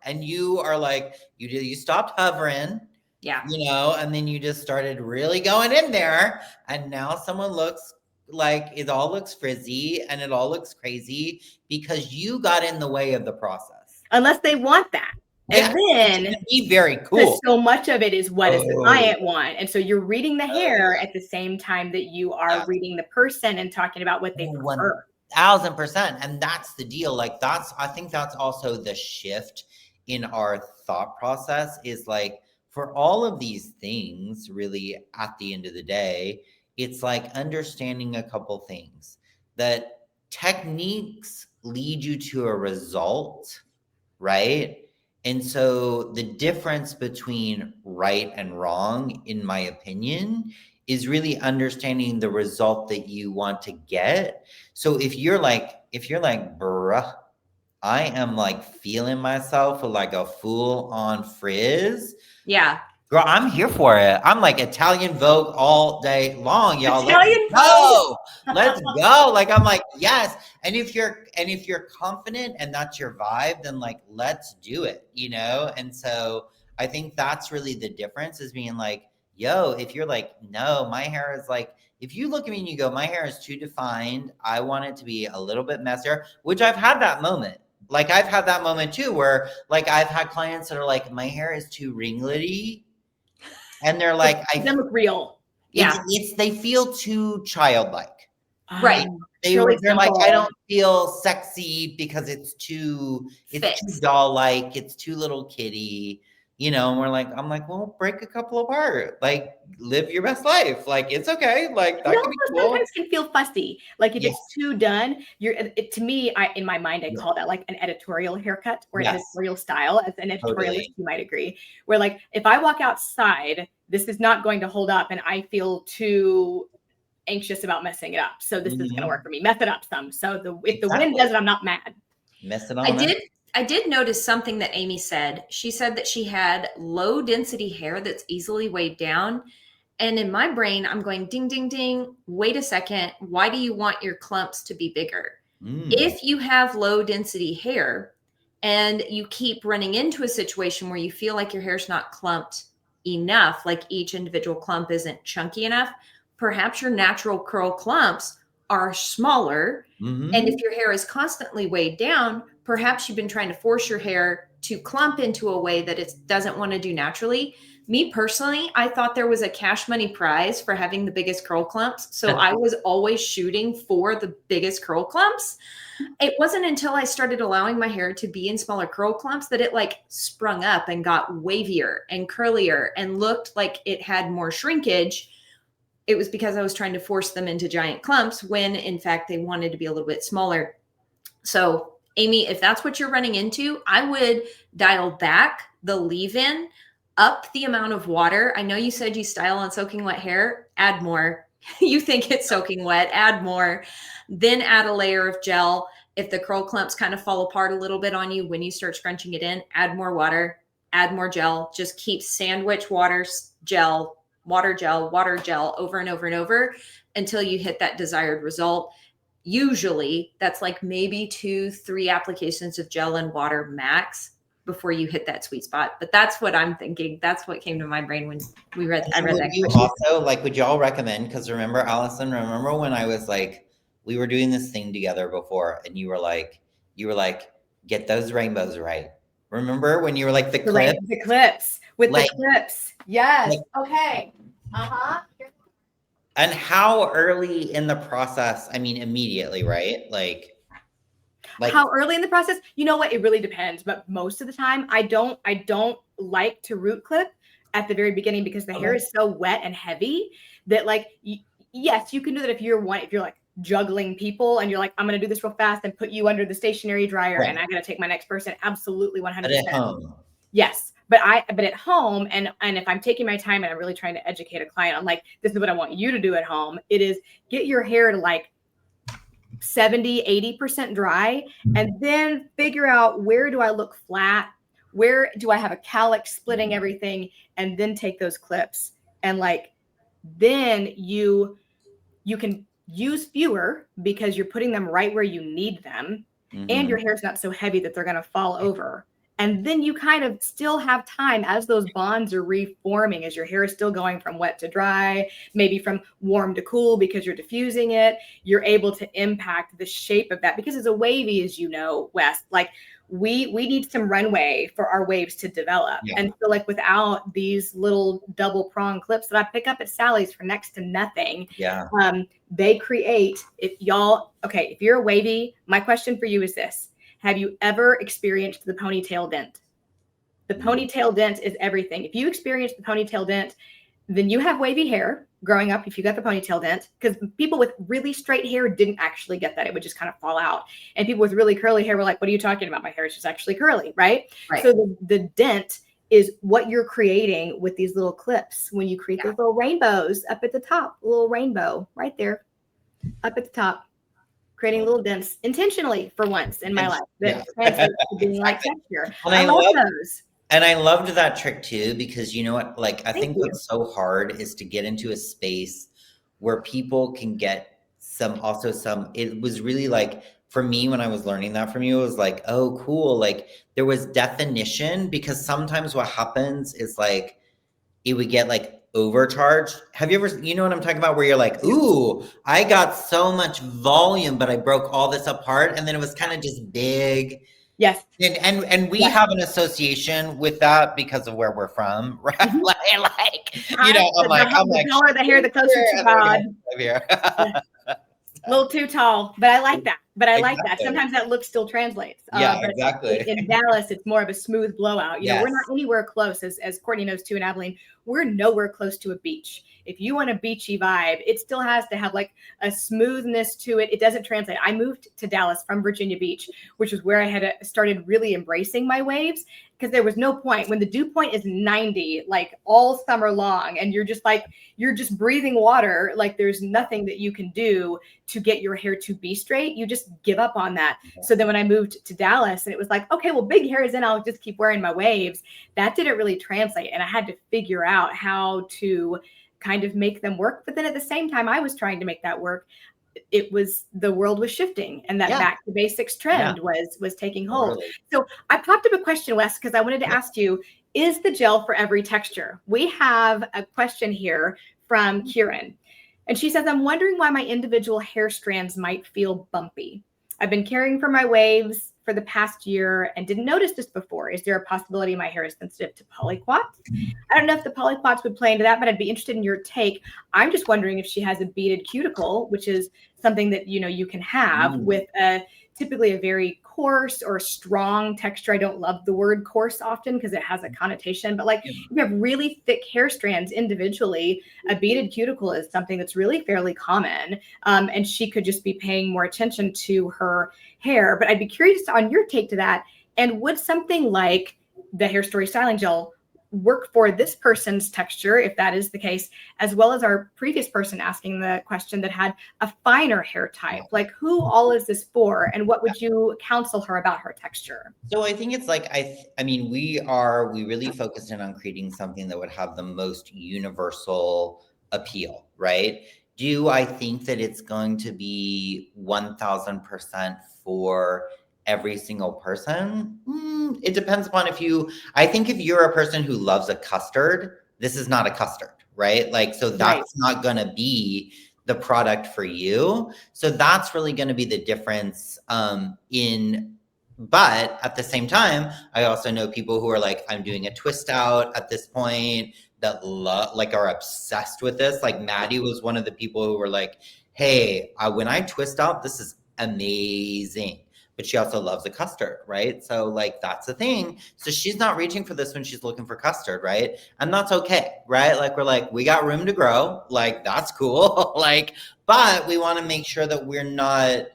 and you are like, you stopped hovering, and then you just started really going in there. And now someone looks like it all looks frizzy and it all looks crazy because you got in the way of the process. Unless they want that. And then be very cool. So much of it is what does the client want. And so you're reading the hair at the same time that you are reading the person and talking about what they prefer. 1000%. And that's the deal. Like I think that's also the shift in our thought process is like for all of these things, really at the end of the day, it's like understanding a couple things that techniques lead you to a result, right? And so the difference between right and wrong, in my opinion, is really understanding the result that you want to get. So if you're like, bruh, I am like feeling myself with like a full on frizz. Yeah. Girl, I'm here for it. I'm like Italian Vogue all day long, y'all. Italian Vogue. Let's go. Like I'm like, yes. And if you're confident and that's your vibe, then like let's do it, And so I think that's really the difference is being like, yo, if you're like, no, my hair is like, if you look at me and you go, my hair is too defined, I want it to be a little bit messier, which I've had that moment. Like I've had that moment too, where like I've had clients that are like, my hair is too ringlety. And they're like, they look real. Yeah. They feel too childlike. Right. They're like, I don't feel sexy because it's too doll-like, it's too little kitty, and I'm like, well, break a couple apart, like live your best life. Like, it's okay. Like that can be cool. Sometimes can feel fussy. Like if it's too done, to me, in my mind, I call that like an editorial haircut or an editorial style. As an editorialist, you might agree. Where like, if I walk outside, this is not going to hold up and I feel too anxious about messing it up. So this is going to work for me. Mess it up some. So if the wind does it, I'm not mad. Mess it on. I did notice something that Amy said. She said that she had low density hair that's easily weighed down. And in my brain, I'm going ding, ding, ding. Wait a second. Why do you want your clumps to be bigger? If you have low density hair and you keep running into a situation where you feel like your hair's not clumped enough, like each individual clump isn't chunky enough, perhaps your natural curl clumps are smaller. And if your hair is constantly weighed down, perhaps you've been trying to force your hair to clump into a way that it doesn't want to do naturally. Me personally, I thought there was a cash money prize for having the biggest curl clumps. So I was always shooting for the biggest curl clumps. It wasn't until I started allowing my hair to be in smaller curl clumps that it like sprung up and got wavier and curlier and looked like it had more shrinkage. It was because I was trying to force them into giant clumps when in fact they wanted to be a little bit smaller. So Amy, if that's what you're running into, I would dial back the leave-in, up the amount of water. I know you said you style on soaking wet hair, add more. You think it's soaking wet, add more. Then add a layer of gel. If the curl clumps kind of fall apart a little bit on you when you start scrunching it in, add more water, add more gel. Just keep sandwich water, gel, water gel over and over and over until you hit that desired result. Usually that's like maybe 2-3 applications of gel and water max before you hit that sweet spot. But that's what I'm thinking. That's what came to my brain when I read that question. Also, like, would y'all recommend, because remember, Alyson, when I was like, we were doing this thing together before and you were like, get those rainbows right. Remember when you were like the clips? The clips. Yes. Like, okay. And how early in the process? I mean, immediately, right? Like how early in the process? You know what? It really depends. But most of the time, I don't like to root clip at the very beginning because the hair is so wet and heavy that like, yes, you can do that if you're like juggling people and you're like, I'm going to do this real fast and put you under the stationary dryer and I got to take my next person. Absolutely. 100%. But at home. Yes. But at home, and if I'm taking my time and I'm really trying to educate a client, I'm like, this is what I want you to do at home. It is get your hair to like 70-80% dry, and then figure out, where do I look flat? Where do I have a cowlick splitting everything? And then take those clips, and like, then you can use fewer because you're putting them right where you need them. And your hair's not so heavy that they're going to fall over. And then you kind of still have time as those bonds are reforming, as your hair is still going from wet to dry, maybe from warm to cool because you're diffusing it. You're able to impact the shape of that because it's a wavy, as you know, Wes, like we need some runway for our waves to develop. Yeah. And so like without these little double prong clips that I pick up at Sally's for next to nothing, they create, if you're a wavy, my question for you is this. Have you ever experienced the ponytail dent? The ponytail dent is everything. If you experience the ponytail dent, then you have wavy hair growing up if you got the ponytail dent, because people with really straight hair didn't actually get that. It would just kind of fall out. And people with really curly hair were like, what are you talking about? My hair is just actually curly, right? So the dent is what you're creating with these little clips. When you create those little rainbows up at the top, a little rainbow right there, up at the top. Creating little dents intentionally for once in my life that translates to being like texture. I love those. And I loved that trick too, because you know what, like, I think what's so hard is to get into a space where people can get it was really like, for me, when I was learning that from you, it was like, oh, cool. Like there was definition, because sometimes what happens is like, it would get like overcharged. Have you ever, you know what I'm talking about? Where you're like, ooh, I got so much volume, but I broke all this apart. And then it was kind of just big. Yes. And we have an association with that because of where we're from, right? I'm like, the taller the hair, the closer to God. A little too tall, but I like that. Like that. Sometimes that look still translates. Exactly. In Dallas, it's more of a smooth blowout. You know, we're not anywhere close, as Courtney knows too, and Abilene, we're nowhere close to a beach. If you want a beachy vibe, it still has to have like a smoothness to it. It doesn't translate. I moved to Dallas from Virginia Beach, which is where I had started really embracing my waves, because there was no point. When the dew point is 90, like all summer long, and you're just breathing water, like there's nothing that you can do to get your hair to be straight. You just give up on that. So then when I moved to Dallas, and it was like, okay, well, big hair is in, I'll just keep wearing my waves. That didn't really translate. And I had to figure out how to kind of make them work. But then at the same time, I was trying to make that work. The world was shifting, and that back to basics trend was taking hold. Really? So I popped up a question, Wes, because I wanted to ask you, is the gel for every texture? We have a question here from Kieran, and she says, I'm wondering why my individual hair strands might feel bumpy. I've been caring for my waves for the past year and didn't notice this before. Is there a possibility my hair is sensitive to polyquats? I don't know if the polyquats would play into that, but I'd be interested in your take. I'm just wondering if she has a beaded cuticle, which is something that, you know, you can have with typically a very coarse or strong texture. I don't love the word coarse often because it has a connotation, but like if you have really thick hair strands individually, a beaded cuticle is something that's really fairly common. And she could just be paying more attention to her hair. But I'd be curious on your take to that. And would something like the Hairstory styling gel work for this person's texture, if that is the case, as well as our previous person asking the question that had a finer hair type? Like, who all is this for, and what would you counsel her about her texture? So I think it's like, I mean, we really focused in on creating something that would have the most universal appeal, right? Do I think that it's going to be 1000% for every single person? It depends upon I think if you're a person who loves a custard, this is not a custard, right? Like, so that's not going to be the product for you. So that's really going to be the difference but at the same time, I also know people who are like, I'm doing a twist out at this point. that are obsessed with this. Like Maddie was one of the people who were like, hey, when I twist out, this is amazing. But she also loves the custard, right? So like, that's the thing. So she's not reaching for this when she's looking for custard, right? And that's okay, right? Like, we're like, we got room to grow. Like, that's cool. Like, but we want to make sure that we're not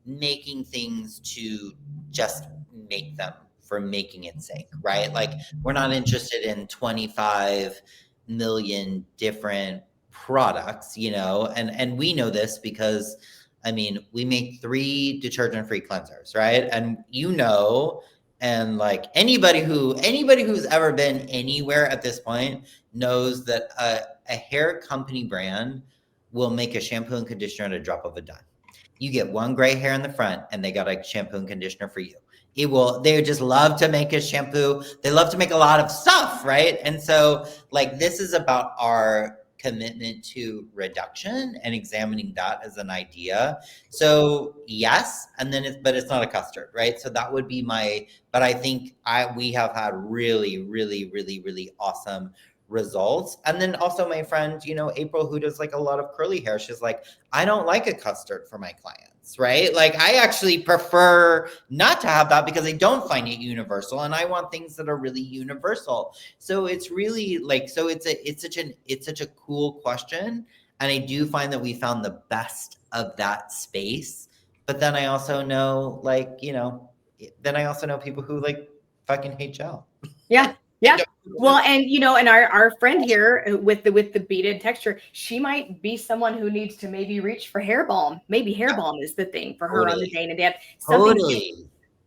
making things to just make them for making its sake, right? Like, we're not interested in 25 million different products, you know, and we know this because I mean, we make 3 detergent-free cleansers, right? And you know, and like anybody who's ever been anywhere at this point knows that a hair company brand will make a shampoo and conditioner at a drop of a dime. You get one gray hair in the front and they got a shampoo and conditioner for you. They just love to make a shampoo. They love to make a lot of stuff, right? And so like, this is about our commitment to reduction and examining that as an idea. So yes, and then but it's not a custard, right? So that would be but I think we have had really, really, really, really awesome results. And then also my friend, you know, April, who does like a lot of curly hair, she's like, I don't like a custard for my clients, right? Like, I actually prefer not to have that because I don't find it universal, and I want things that are really universal. So it's really like, so it's such a cool question. And I do find that we found the best of that space. But then I also know, like, you know, people who like fucking hate gel. Yeah. Yeah. Well, and you know, and our friend here with the beaded texture, she might be someone who needs to maybe reach for hair balm. Maybe hair balm is the thing for her on the day and day. Totally.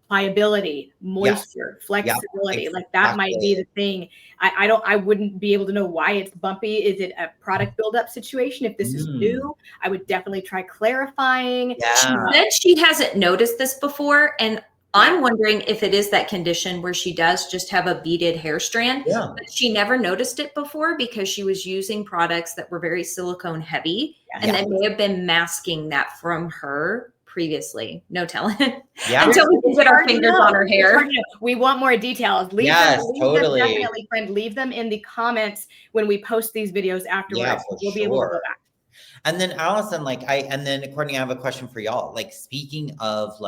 Pliability, moisture, flexibility, like that might be the thing. I wouldn't be able to know why it's bumpy. Is it a product buildup situation? If this is new, I would definitely try clarifying. Yeah. She said she hasn't noticed this before, and I'm wondering if it is that condition where she does just have a beaded hair strand, but she never noticed it before because she was using products that were very silicone heavy, and they may have been masking that from her previously. No telling. Until we can get our fingers on her hair. We want more details. Totally. Definitely, friend. Leave them in the comments when we post these videos afterwards. Yeah, we'll be able to go back. And then Alyson, and then Courtney, I have a question for y'all. Like, speaking of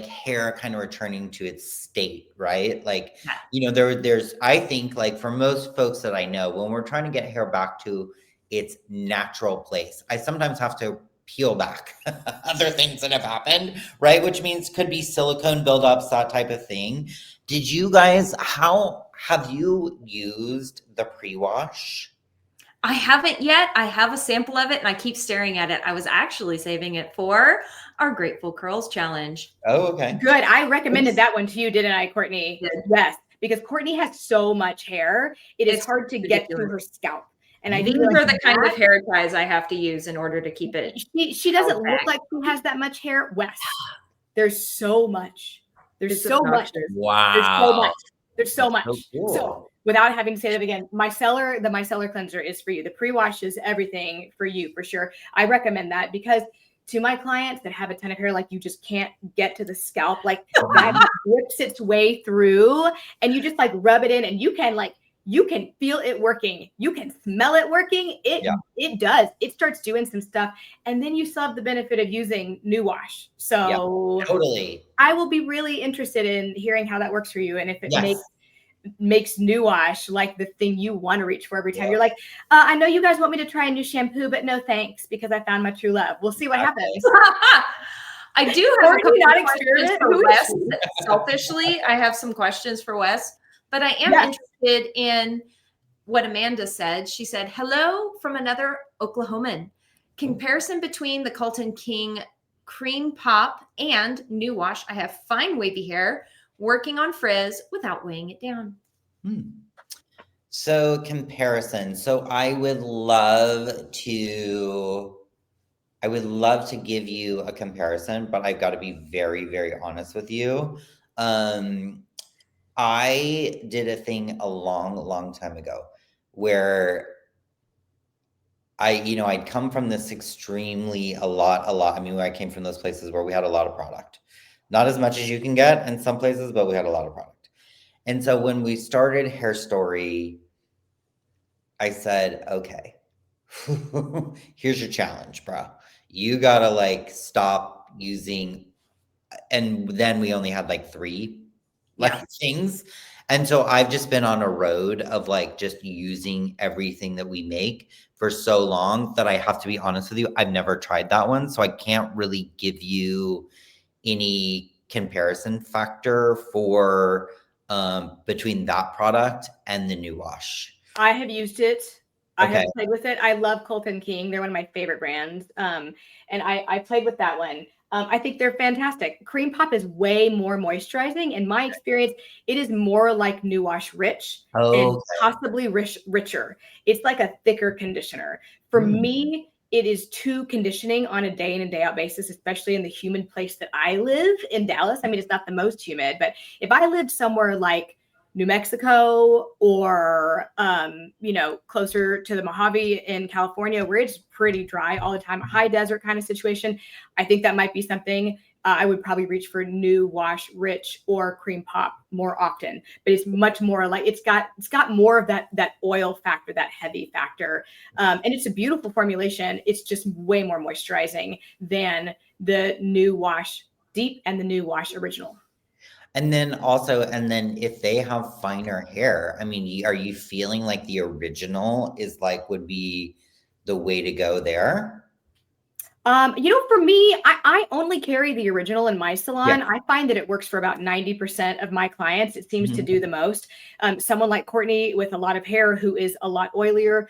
hair kind of returning to its state, right? Like, you know, there's, I think, like, for most folks that I know, when we're trying to get hair back to its natural place, I sometimes have to peel back other things that have happened, right? Which means could be silicone buildups, that type of thing. Did you guys, how have you used the pre-wash? I haven't yet. I have a sample of it and I keep staring at it. I was actually saving it for our Grateful Curls challenge. Oh, okay. Good. I recommended that one to you, didn't I, Courtney? Yes, because Courtney has so much hair. It's hard to get to her scalp. And I think these are the kind of hair ties I have to use in order to keep it. She doesn't look like she has that much hair. Wes, there's so much. There's so much. Wow. There's so much. So cool. So without having to say that again, the micellar cleanser is for you. The pre-wash is everything for you, for sure. I recommend that because to my clients that have a ton of hair, like you just can't get to the scalp, like that whips its way through and you just like rub it in and you can feel it working. You can smell it working. It does. It starts doing some stuff. And then you still have the benefit of using New Wash. So totally. I will be really interested in hearing how that works for you. And if it makes New Wash like the thing you want to reach for every time. You're like, I know you guys want me to try a new shampoo, but no thanks, because I found my true love. We'll see what happens. I do have a couple of questions for Wes. Selfishly, I have some questions for Wes. But I am interested in what Amanda said. She said, hello from another Oklahoman. Comparison between the Colton King Cream Pop and New Wash. I have fine wavy hair, working on frizz without weighing it down. So comparison. So I would love to give you a comparison, but I've got to be very, very honest with you. I did a thing a long, long time ago where I'd come from this extremely a lot. I mean, I came from those places where we had a lot of product, not as much as you can get in some places, but we had a lot of product. And so when we started Hairstory, I said, okay, here's your challenge, bro. You gotta like stop using, and then we only had like 3 like things. And so I've just been on a road of like just using everything that we make for so long that I have to be honest with you, I've never tried that one. So I can't really give you any comparison factor for between that product and the new wash. I have used it. I Okay. have played with it. I love Colton King. They're one of my favorite brands. And I played with that one. I think they're fantastic. Cream Pop is way more moisturizing. In my experience, it is more like New Wash Rich and possibly richer. It's like a thicker conditioner. For me, it is too conditioning on a day in and day out basis, especially in the humid place that I live in Dallas. I mean, it's not the most humid, but if I lived somewhere like New Mexico or, you know, closer to the Mojave in California, where it's pretty dry all the time, a high desert kind of situation, I think that might be something I would probably reach for New Wash Rich or Cream Pop more often. But it's much more like it's got more of that oil factor, that heavy factor, and it's a beautiful formulation. It's just way more moisturizing than the New Wash Deep and the New Wash Original. And then also, and then if they have finer hair, I mean, are you feeling like the original is like, would be the way to go there? You know, for me, I only carry the original in my salon. I find that it works for about 90% of my clients. It seems to do the most. Someone like Courtney with a lot of hair who is a lot oilier,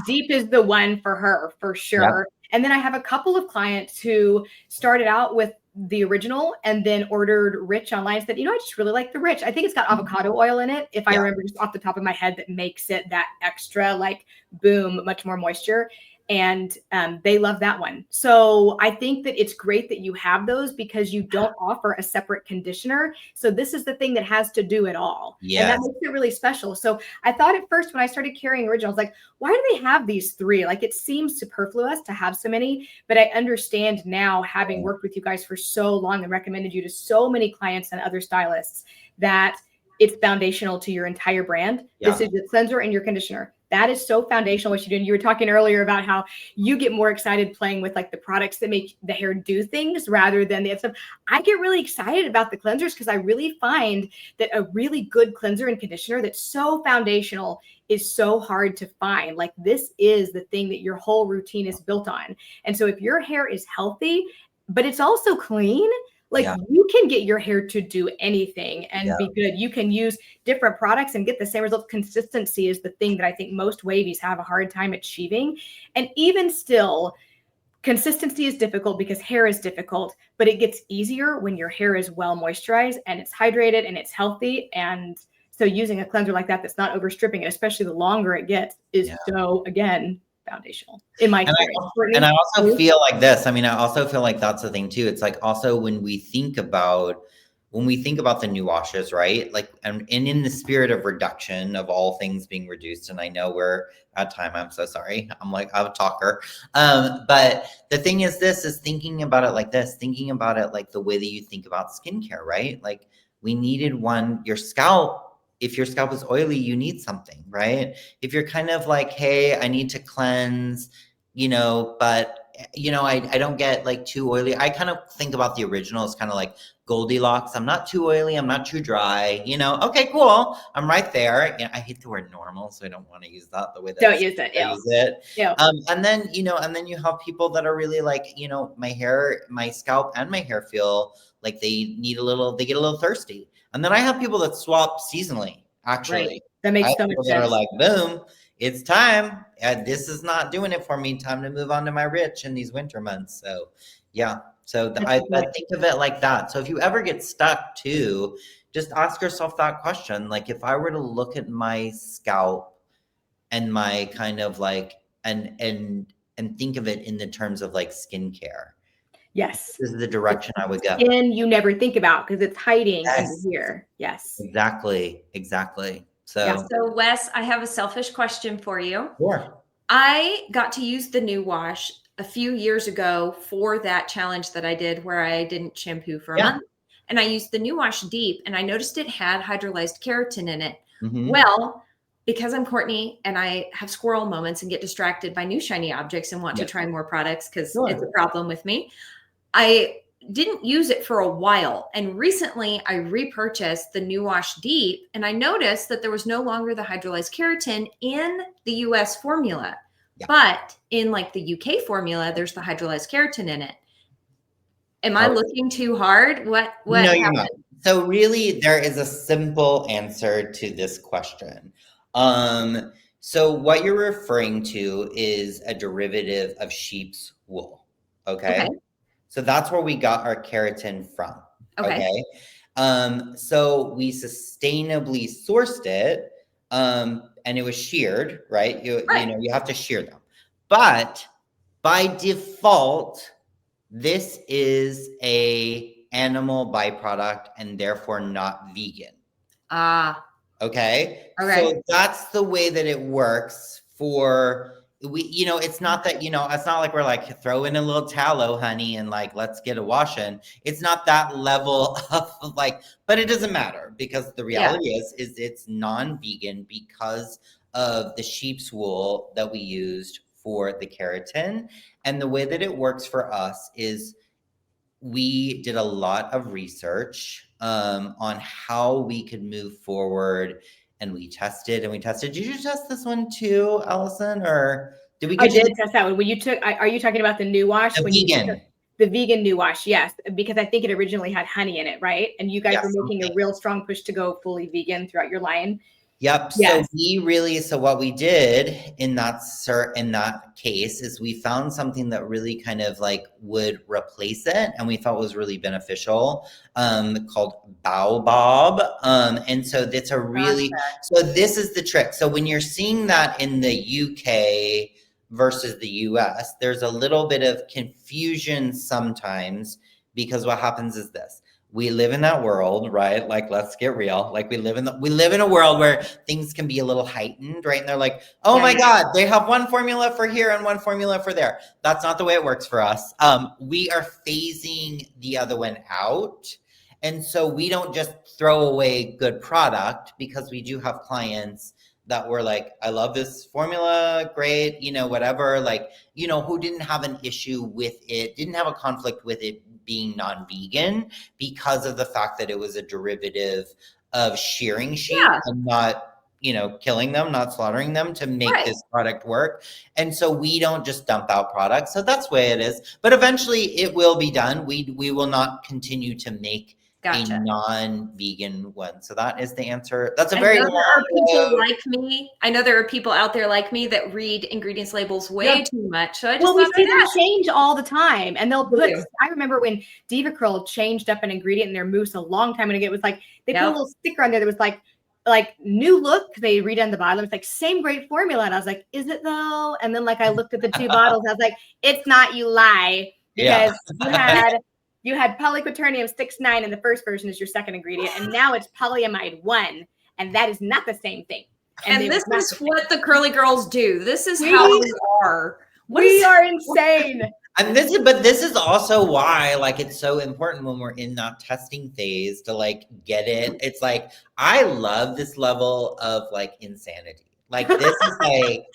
deep is the one for her for sure. And then I have a couple of clients who started out with the original and then ordered Rich online. Said, you know, I just really like the Rich. I think it's got avocado oil in it, if I remember just off the top of my head, that makes it that extra like boom, much more moisture. And they love that one. So I think that it's great that you have those because you don't offer a separate conditioner. So this is the thing that has to do it all. And that makes it really special. So I thought at first when I started carrying originals, like, why do they have these 3? Like, it seems superfluous to have so many, but I understand now, having worked with you guys for so long and recommended you to so many clients and other stylists, that it's foundational to your entire brand. This is your cleanser and your conditioner. That is so foundational what you do. And you were talking earlier about how you get more excited playing with like the products that make the hair do things rather than the other stuff. I get really excited about the cleansers because I really find that a really good cleanser and conditioner that's so foundational is so hard to find. Like, this is the thing that your whole routine is built on. And so if your hair is healthy, but it's also clean, like you can get your hair to do anything and be good. You can use different products and get the same results. Consistency is the thing that I think most wavies have a hard time achieving. And even still, consistency is difficult because hair is difficult, but it gets easier when your hair is well moisturized and it's hydrated and it's healthy. And so using a cleanser like that that's not overstripping it, especially the longer it gets, is so, again, foundational in my experience. And I also feel like this. I mean, I also feel like that's the thing too. It's like also when we think about the new washes, right? Like, and in the spirit of reduction of all things being reduced, and I know we're at time. I'm so sorry. I'm a talker. But the thing is, this is thinking about it like this, thinking about it like the way that you think about skincare, right? Like, we needed your scalp. If your scalp is oily, you need something, right? If you're kind of like, hey, I need to cleanse, but I don't get like too oily. I kind of think about the original as kind of like Goldilocks. I'm not too oily. I'm not too dry. Okay, cool. I'm right there. I hate the word normal, so I don't want to use that the way that don't use it. Use it. And then you have people that are really like, my hair, my scalp, and my hair feel like they get a little thirsty. And then I have people that swap seasonally. Actually, right. That makes so much sense. That are like, boom, it's time. This is not doing it for me. Time to move on to my Rich in these winter months. So, yeah. So I think of it like that. So if you ever get stuck too, just ask yourself that question. Like, if I were to look at my scalp and my kind of like, and think of it in the terms of like skincare. Yes. This is the direction I would go. And you never think about because it's hiding under here. Yes. Exactly. So, So Wes, I have a selfish question for you. Sure. I got to use the new wash a few years ago for that challenge that I did where I didn't shampoo for a month. and I used the New Wash Deep, and I noticed it had hydrolyzed keratin in it. Mhm. Well, because I'm Courtney and I have squirrel moments and get distracted by new shiny objects and want to try more products because it's a problem with me, I didn't use it for a while. And recently I repurchased the New Wash Deep, and I noticed that there was no longer the hydrolyzed keratin in the US formula. Yeah. But in like the UK formula, there's the hydrolyzed keratin in it. Am I looking too hard? What No, happened? you're not. So really, there is a simple answer to this question. So what you're referring to is a derivative of sheep's wool. Okay. So that's where we got our keratin from. Okay. So we sustainably sourced it, and it was sheared, right? You know, you have to shear them. But by default, this is a animal byproduct and therefore not vegan. Okay. So that's the way that it works for you know, it's not that, you know, it's not like we're like throw in a little tallow, honey, and like let's get a wash-in. It's not that level of like, but it doesn't matter because the reality is it's non-vegan because of the sheep's wool that we used for the keratin. And the way that it works for us is we did a lot of research on how we could move forward, and we tested and we tested. Did you test this one too, Alyson, or did we? I did test that one. When you took, are you talking about the New Wash? The vegan. The vegan New Wash, yes, because I think it originally had honey in it, right? And you guys were making a real strong push to go fully vegan throughout your line. Yep. So so what we did in that case is we found something that really kind of like would replace it, and we thought was really beneficial, called baobab. And so that's a really, so this is the trick. So when you're seeing that in the UK versus the US, there's a little bit of confusion sometimes, because what happens is this. We live in that world, right? Like, let's get real. Like we live in a world where things can be a little heightened, right? And they're like, oh my God, they have one formula for here and one formula for there. That's not the way it works for us. We are phasing the other one out. And so we don't just throw away good product, because we do have clients that were like, I love this formula, great, you know, whatever, like, you know, who didn't have an issue with it, didn't have a conflict with it being non-vegan, because of the fact that it was a derivative of shearing sheep and not, you know, killing them, not slaughtering them to make this product work. And so we don't just dump out products. So that's the way it is. But eventually it will be done. We will not continue to make a non-vegan one. So that is the answer. That's a very long people like me. I know there are people out there like me that read ingredients labels way too much. So I just we see them change all the time, and they'll put. I remember when Diva Curl changed up an ingredient in their mousse a long time ago. It was like they put a little sticker on there that was like new look. They read on the bottom. It's like same great formula, and I was like, is it though? And then like I looked at the two bottles. I was like, it's not. You lie, because you had polyquaternium 6,9 in the first version as your second ingredient, and now it's polyamide 1, and that is not the same thing. And this is what the curly girls do. This is how we are. We are insane. And this is also why, like, it's so important when we're in that testing phase to like get it. It's like, I love this level of like insanity. Like this is like,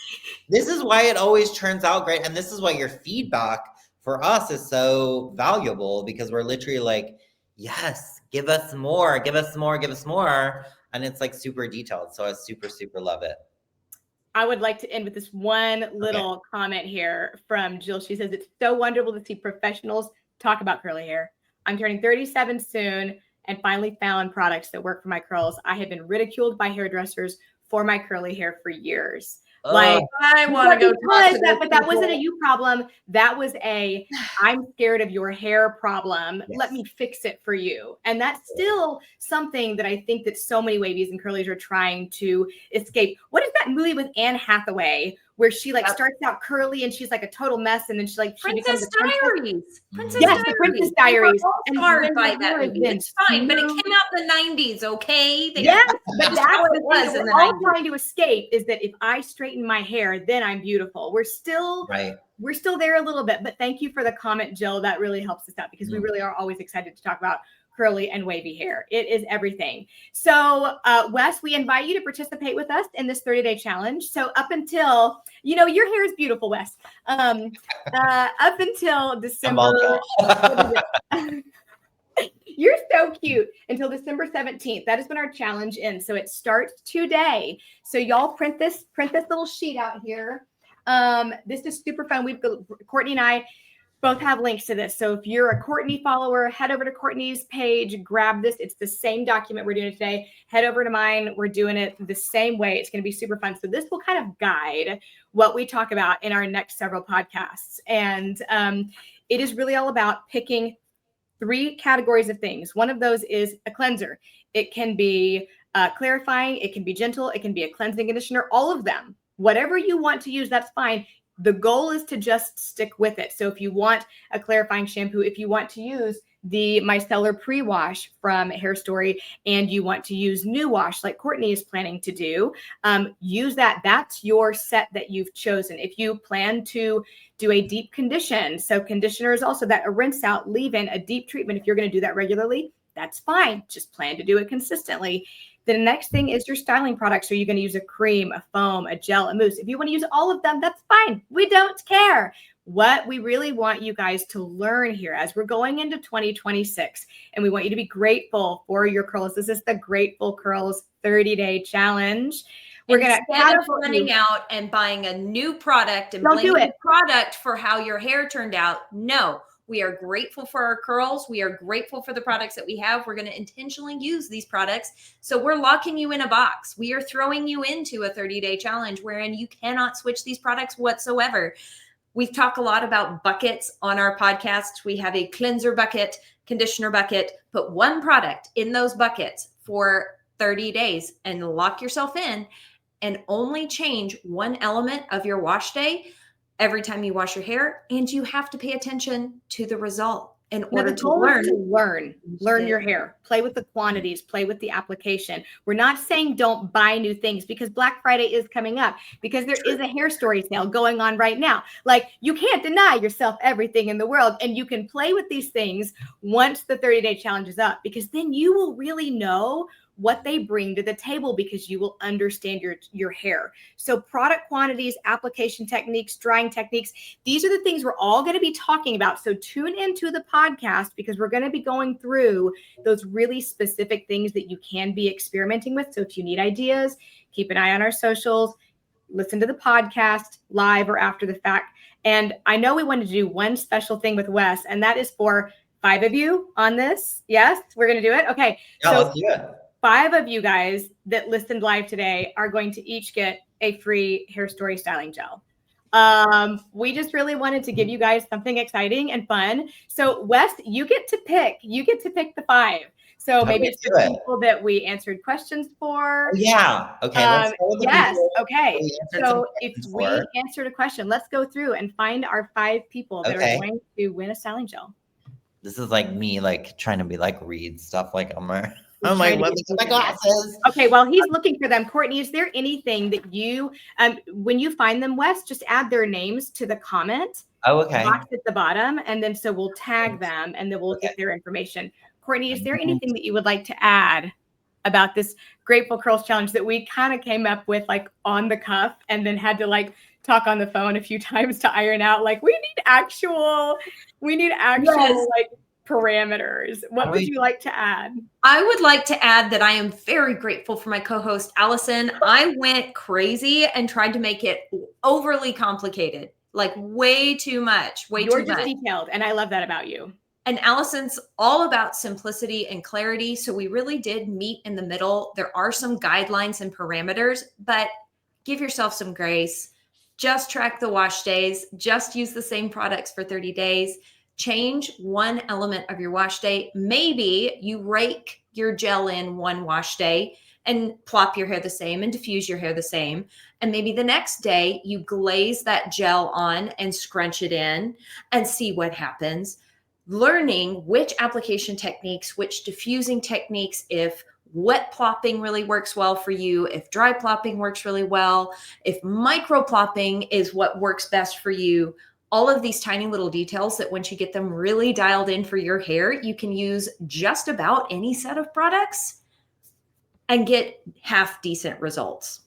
this is why it always turns out great. And this is why your feedback for us is so valuable, because we're literally like, yes, give us more, give us more, give us more. And it's like super detailed. So I super, super love it. I would like to end with this one little comment here from Jill. She says, it's so wonderful to see professionals talk about curly hair. I'm turning 37 soon and finally found products that work for my curls. I have been ridiculed by hairdressers for my curly hair for years. Like, I want to go talk to that, but that wasn't a you problem. That was a I'm scared of your hair problem. Yes. Let me fix it for you. And that's still something that I think that so many wavies and curlies are trying to escape. What is that movie with Anne Hathaway where she like starts out curly and she's like a total mess, and then she Princess Diaries. The Princess Diaries. And scarred by that movie. It's fine, but it came out in the 90s, okay? But that's what it was. We're all trying to escape is that if I straighten my hair, then I'm beautiful. We're still there a little bit, but thank you for the comment, Jill. That really helps us out, because we really are always excited to talk about curly, and wavy hair. It is everything. So, Wes, we invite you to participate with us in this 30-day challenge. So up until, your hair is beautiful, Wes. Up until December. You're so cute. Until December 17th. That is when our challenge ends. So it starts today. So y'all print this little sheet out here. This is super fun. Courtney and I both have links to this. So if you're a Courtney follower, head over to Courtney's page, grab this. It's the same document we're doing today. Head over to mine. We're doing it the same way. It's going to be super fun. So this will kind of guide what we talk about in our next several podcasts. And it is really all about picking 3 categories of things. One of those is a cleanser. It can be clarifying. It can be gentle. It can be a cleansing conditioner, all of them. Whatever you want to use, that's fine. The goal is to just stick with it. So if you want a clarifying shampoo, if you want to use the micellar pre-wash from Hairstory and you want to use new wash like Courtney is planning to do, use that. That's your set that you've chosen. If you plan to do a deep condition, so conditioner is also that, a rinse out, leave in, a deep treatment. If you're going to do that regularly, that's fine. Just plan to do it consistently. The next thing is your styling products. So you're going to use a cream, a foam, a gel, a mousse. If you want to use all of them, that's fine. We don't care. What we really want you guys to learn here as we're going into 2026, and we want you to be grateful for your curls. This is the Grateful Curls 30-day challenge. We're going to instead of running out and buying a new product and blaming the product for how your hair turned out. No. We are grateful for our curls. We are grateful for the products that we have. We're going to intentionally use these products. So we're locking you in a box. We are throwing you into a 30-day challenge wherein you cannot switch these products whatsoever. We've talked a lot about buckets on our podcast. We have a cleanser bucket, conditioner bucket. Put one product in those buckets for 30 days and lock yourself in, and only change one element of your wash day every time you wash your hair, and you have to pay attention to the result in order to learn your hair, play with the quantities, play with the application. We're not saying don't buy new things, because Black Friday is coming up, because there is a Hairstory sale going on right now. Like, you can't deny yourself everything in the world, and you can play with these things once the 30-day challenge is up, because then you will really know what they bring to the table, because you will understand your hair. So product quantities, application techniques, drying techniques, these are the things we're all going to be talking about. So tune into the podcast, because we're going to be going through those really specific things that you can be experimenting with. So if you need ideas, keep an eye on our socials, listen to the podcast live or after the fact. And I know we wanted to do one special thing with Wes, and that is for 5 of you on this. Yes, we're going to do it. Okay. Yeah, so let's do it. 5 of you guys that listened live today are going to each get a free Hairstory styling gel. We just really wanted to give you guys something exciting and fun. So Wes, you get to pick the 5. So maybe it's the people that we answered questions for. Yeah. Okay. Yes. Okay. So if we answered a question, let's go through and find our 5 people that are going to win a styling gel. This is like me, like trying to be like read stuff like I'm like, let me get my glasses. Okay, while he's looking for them, Courtney, is there anything that you, when you find them, Wes, just add their names to the comment box at the bottom, and then so we'll tag them, and then we'll get their information. Courtney, is there anything that you would like to add about this Grateful Curls challenge that we kind of came up with like on the cuff, and then had to like talk on the phone a few times to iron out? Like, we need actual like parameters. What would you like to add? I would like to add that I am very grateful for my co-host, Alyson. I went crazy and tried to make it overly complicated, like way too much, You're just detailed, and I love that about you. And Alyson's all about simplicity and clarity. So we really did meet in the middle. There are some guidelines and parameters, but give yourself some grace. Just track the wash days. Just use the same products for 30 days. Change one element of your wash day. Maybe you rake your gel in one wash day and plop your hair the same and diffuse your hair the same. And maybe the next day you glaze that gel on and scrunch it in and see what happens. Learning which application techniques, which diffusing techniques, if wet plopping really works well for you, if dry plopping works really well, if micro plopping is what works best for you. all of these tiny little details that once you get them really dialed in for your hair, you can use just about any set of products and get half decent results.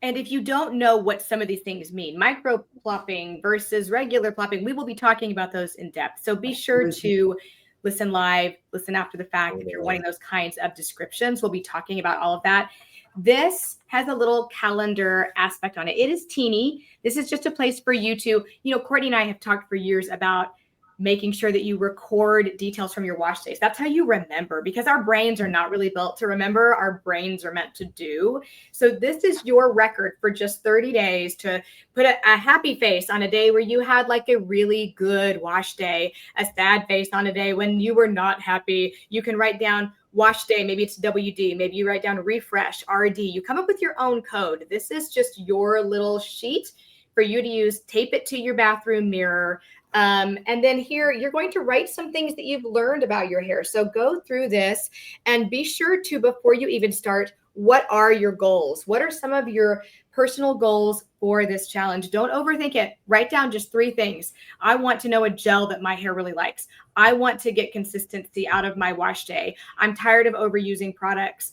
And if you don't know what some of these things mean, micro plopping versus regular plopping, we will be talking about those in depth. So be sure to listen live, listen after the fact. If you're wanting those kinds of descriptions, we'll be talking about all of that. This has a little calendar aspect on it. It is teeny. This is just a place for you to, Courtney and I have talked for years about making sure that you record details from your wash days. That's how you remember, because our brains are not really built to remember. Our brains are meant to do. So this is your record for just 30 days to put a happy face on a day where you had like a really good wash day, a sad face on a day when you were not happy. You can write down wash day, maybe it's WD, maybe you write down refresh, RD. You come up with your own code. This is just your little sheet for you to use. Tape it to your bathroom mirror. And then here, you're going to write some things that you've learned about your hair. So go through this and be sure to, before you even start, what are your goals? What are some of your personal goals for this challenge? Don't overthink it. Write down just 3 things. I want to know a gel that my hair really likes. I want to get consistency out of my wash day. I'm tired of overusing products,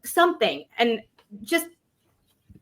something. And just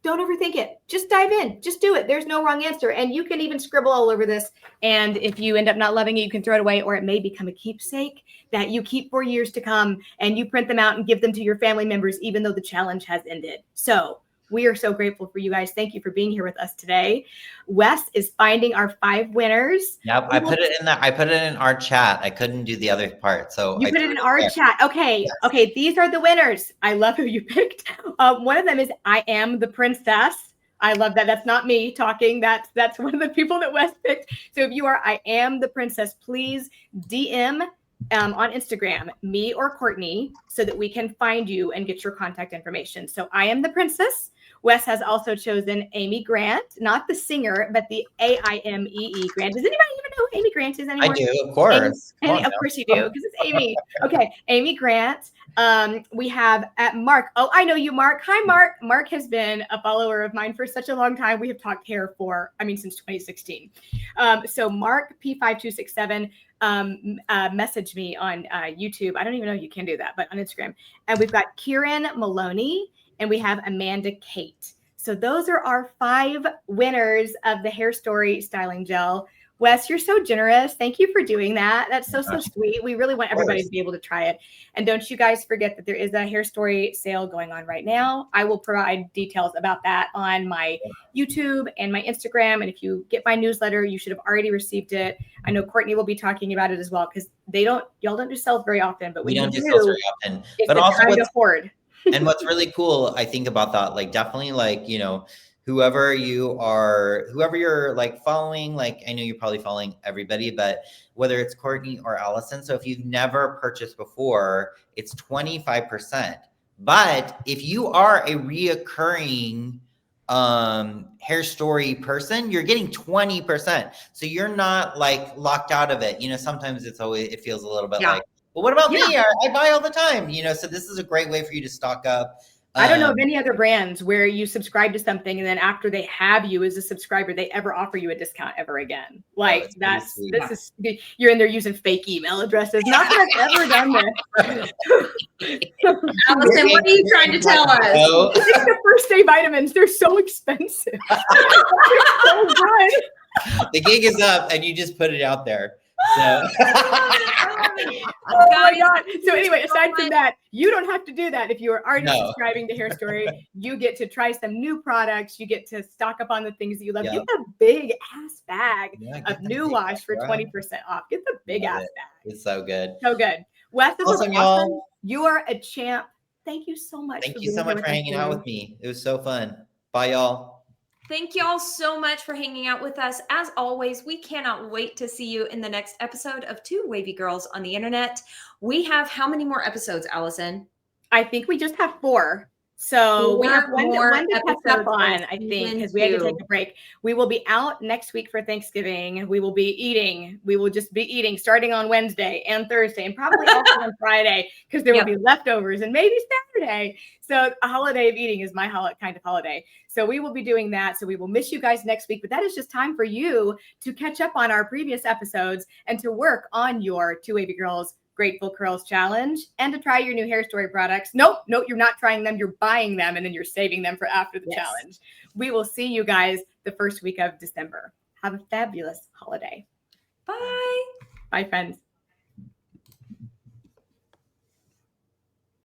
don't overthink it. Just dive in. Just do it. There's no wrong answer. And you can even scribble all over this. And if you end up not loving it, you can throw it away, or it may become a keepsake that you keep for years to come, and you print them out and give them to your family members, even though the challenge has ended. So we are so grateful for you guys. Thank you for being here with us today. Wes is finding our 5 winners. Yep, I put it in there. I put it in our chat. I couldn't do the other part, so you put it in our chat. Okay, yes. Okay. These are the winners. I love who you picked. One of them is I Am the Princess. I love that. That's not me talking. That's one of the people that Wes picked. So if you are I Am the Princess, please DM on Instagram, me or Courtney, so that we can find you and get your contact information. So I Am the Princess. Wes has also chosen Amy Grant, not the singer, but the AIMEE Grant. Does anybody even know who Amy Grant is anymore? I do, of course. Amy, of course you do, because it's Amy. Okay, Amy Grant. We have at Mark. Oh, I know you, Mark. Hi, Mark. Mark has been a follower of mine for such a long time. We have talked hair since 2016. So Mark P5267 messaged me on YouTube. I don't even know if you can do that, but on Instagram. And we've got Kieran Maloney, and we have Amanda Kate. So those are our 5 winners of the Hairstory styling gel. Wes, you're so generous. Thank you for doing that. That's so sweet. We really want everybody to be able to try it. And don't you guys forget that there is a Hairstory sale going on right now. I will provide details about that on my YouTube and my Instagram. And if you get my newsletter, you should have already received it. I know Courtney will be talking about it as well, because y'all don't do sales very often, but we don't do sales very often. But also and what's really cool, I think about that, like definitely like, whoever you're like following, like I know you're probably following everybody, but whether it's Courtney or Alyson. So if you've never purchased before, it's 25%. But if you are a reoccurring Hairstory person, you're getting 20%. So you're not like locked out of it. Sometimes it feels a little bit like, well, what about me? I buy all the time, so this is a great way for you to stock up. I don't know of any other brands where you subscribe to something and then after they have you as a subscriber, they ever offer you a discount ever again. Like you're in there using fake email addresses. Not that I've ever done this. Alyson, what are you trying to tell us? It's the first day vitamins. They're so expensive. They're so good. The gig is up and you just put it out there. So. Oh my God. So anyway, aside from that, you don't have to do that. If you are already subscribing to Hairstory, you get to try some new products. You get to stock up on the things that you love. Get the big ass bag of new wash for 20% off. Get the big ass bag. It's so good. So good. Wes, this was awesome. You are a champ. Thank you so much. Thank you so much for hanging out with me. It was so fun. Bye, y'all. Thank y'all so much for hanging out with us. As always, we cannot wait to see you in the next episode of Two Wavy Girls on the Internet. We have how many more episodes, Alyson? I think we just have 4. So we have 4 one more to catch up episodes on, of I think, season because we had to take 2. a break. We will be out next week for Thanksgiving. We will be eating. We will just be eating starting on Wednesday and Thursday and probably also on Friday because there will be leftovers and maybe Saturday. So a holiday of eating is my kind of holiday. So we will be doing that. So we will miss you guys next week. But that is just time for you to catch up on our previous episodes and to work on your Two Wavy Girls Grateful Curls Challenge and to try your new Hairstory products. Nope, you're not trying them. You're buying them and then you're saving them for after the challenge. We will see you guys the first week of December. Have a fabulous holiday. Bye. Bye, friends.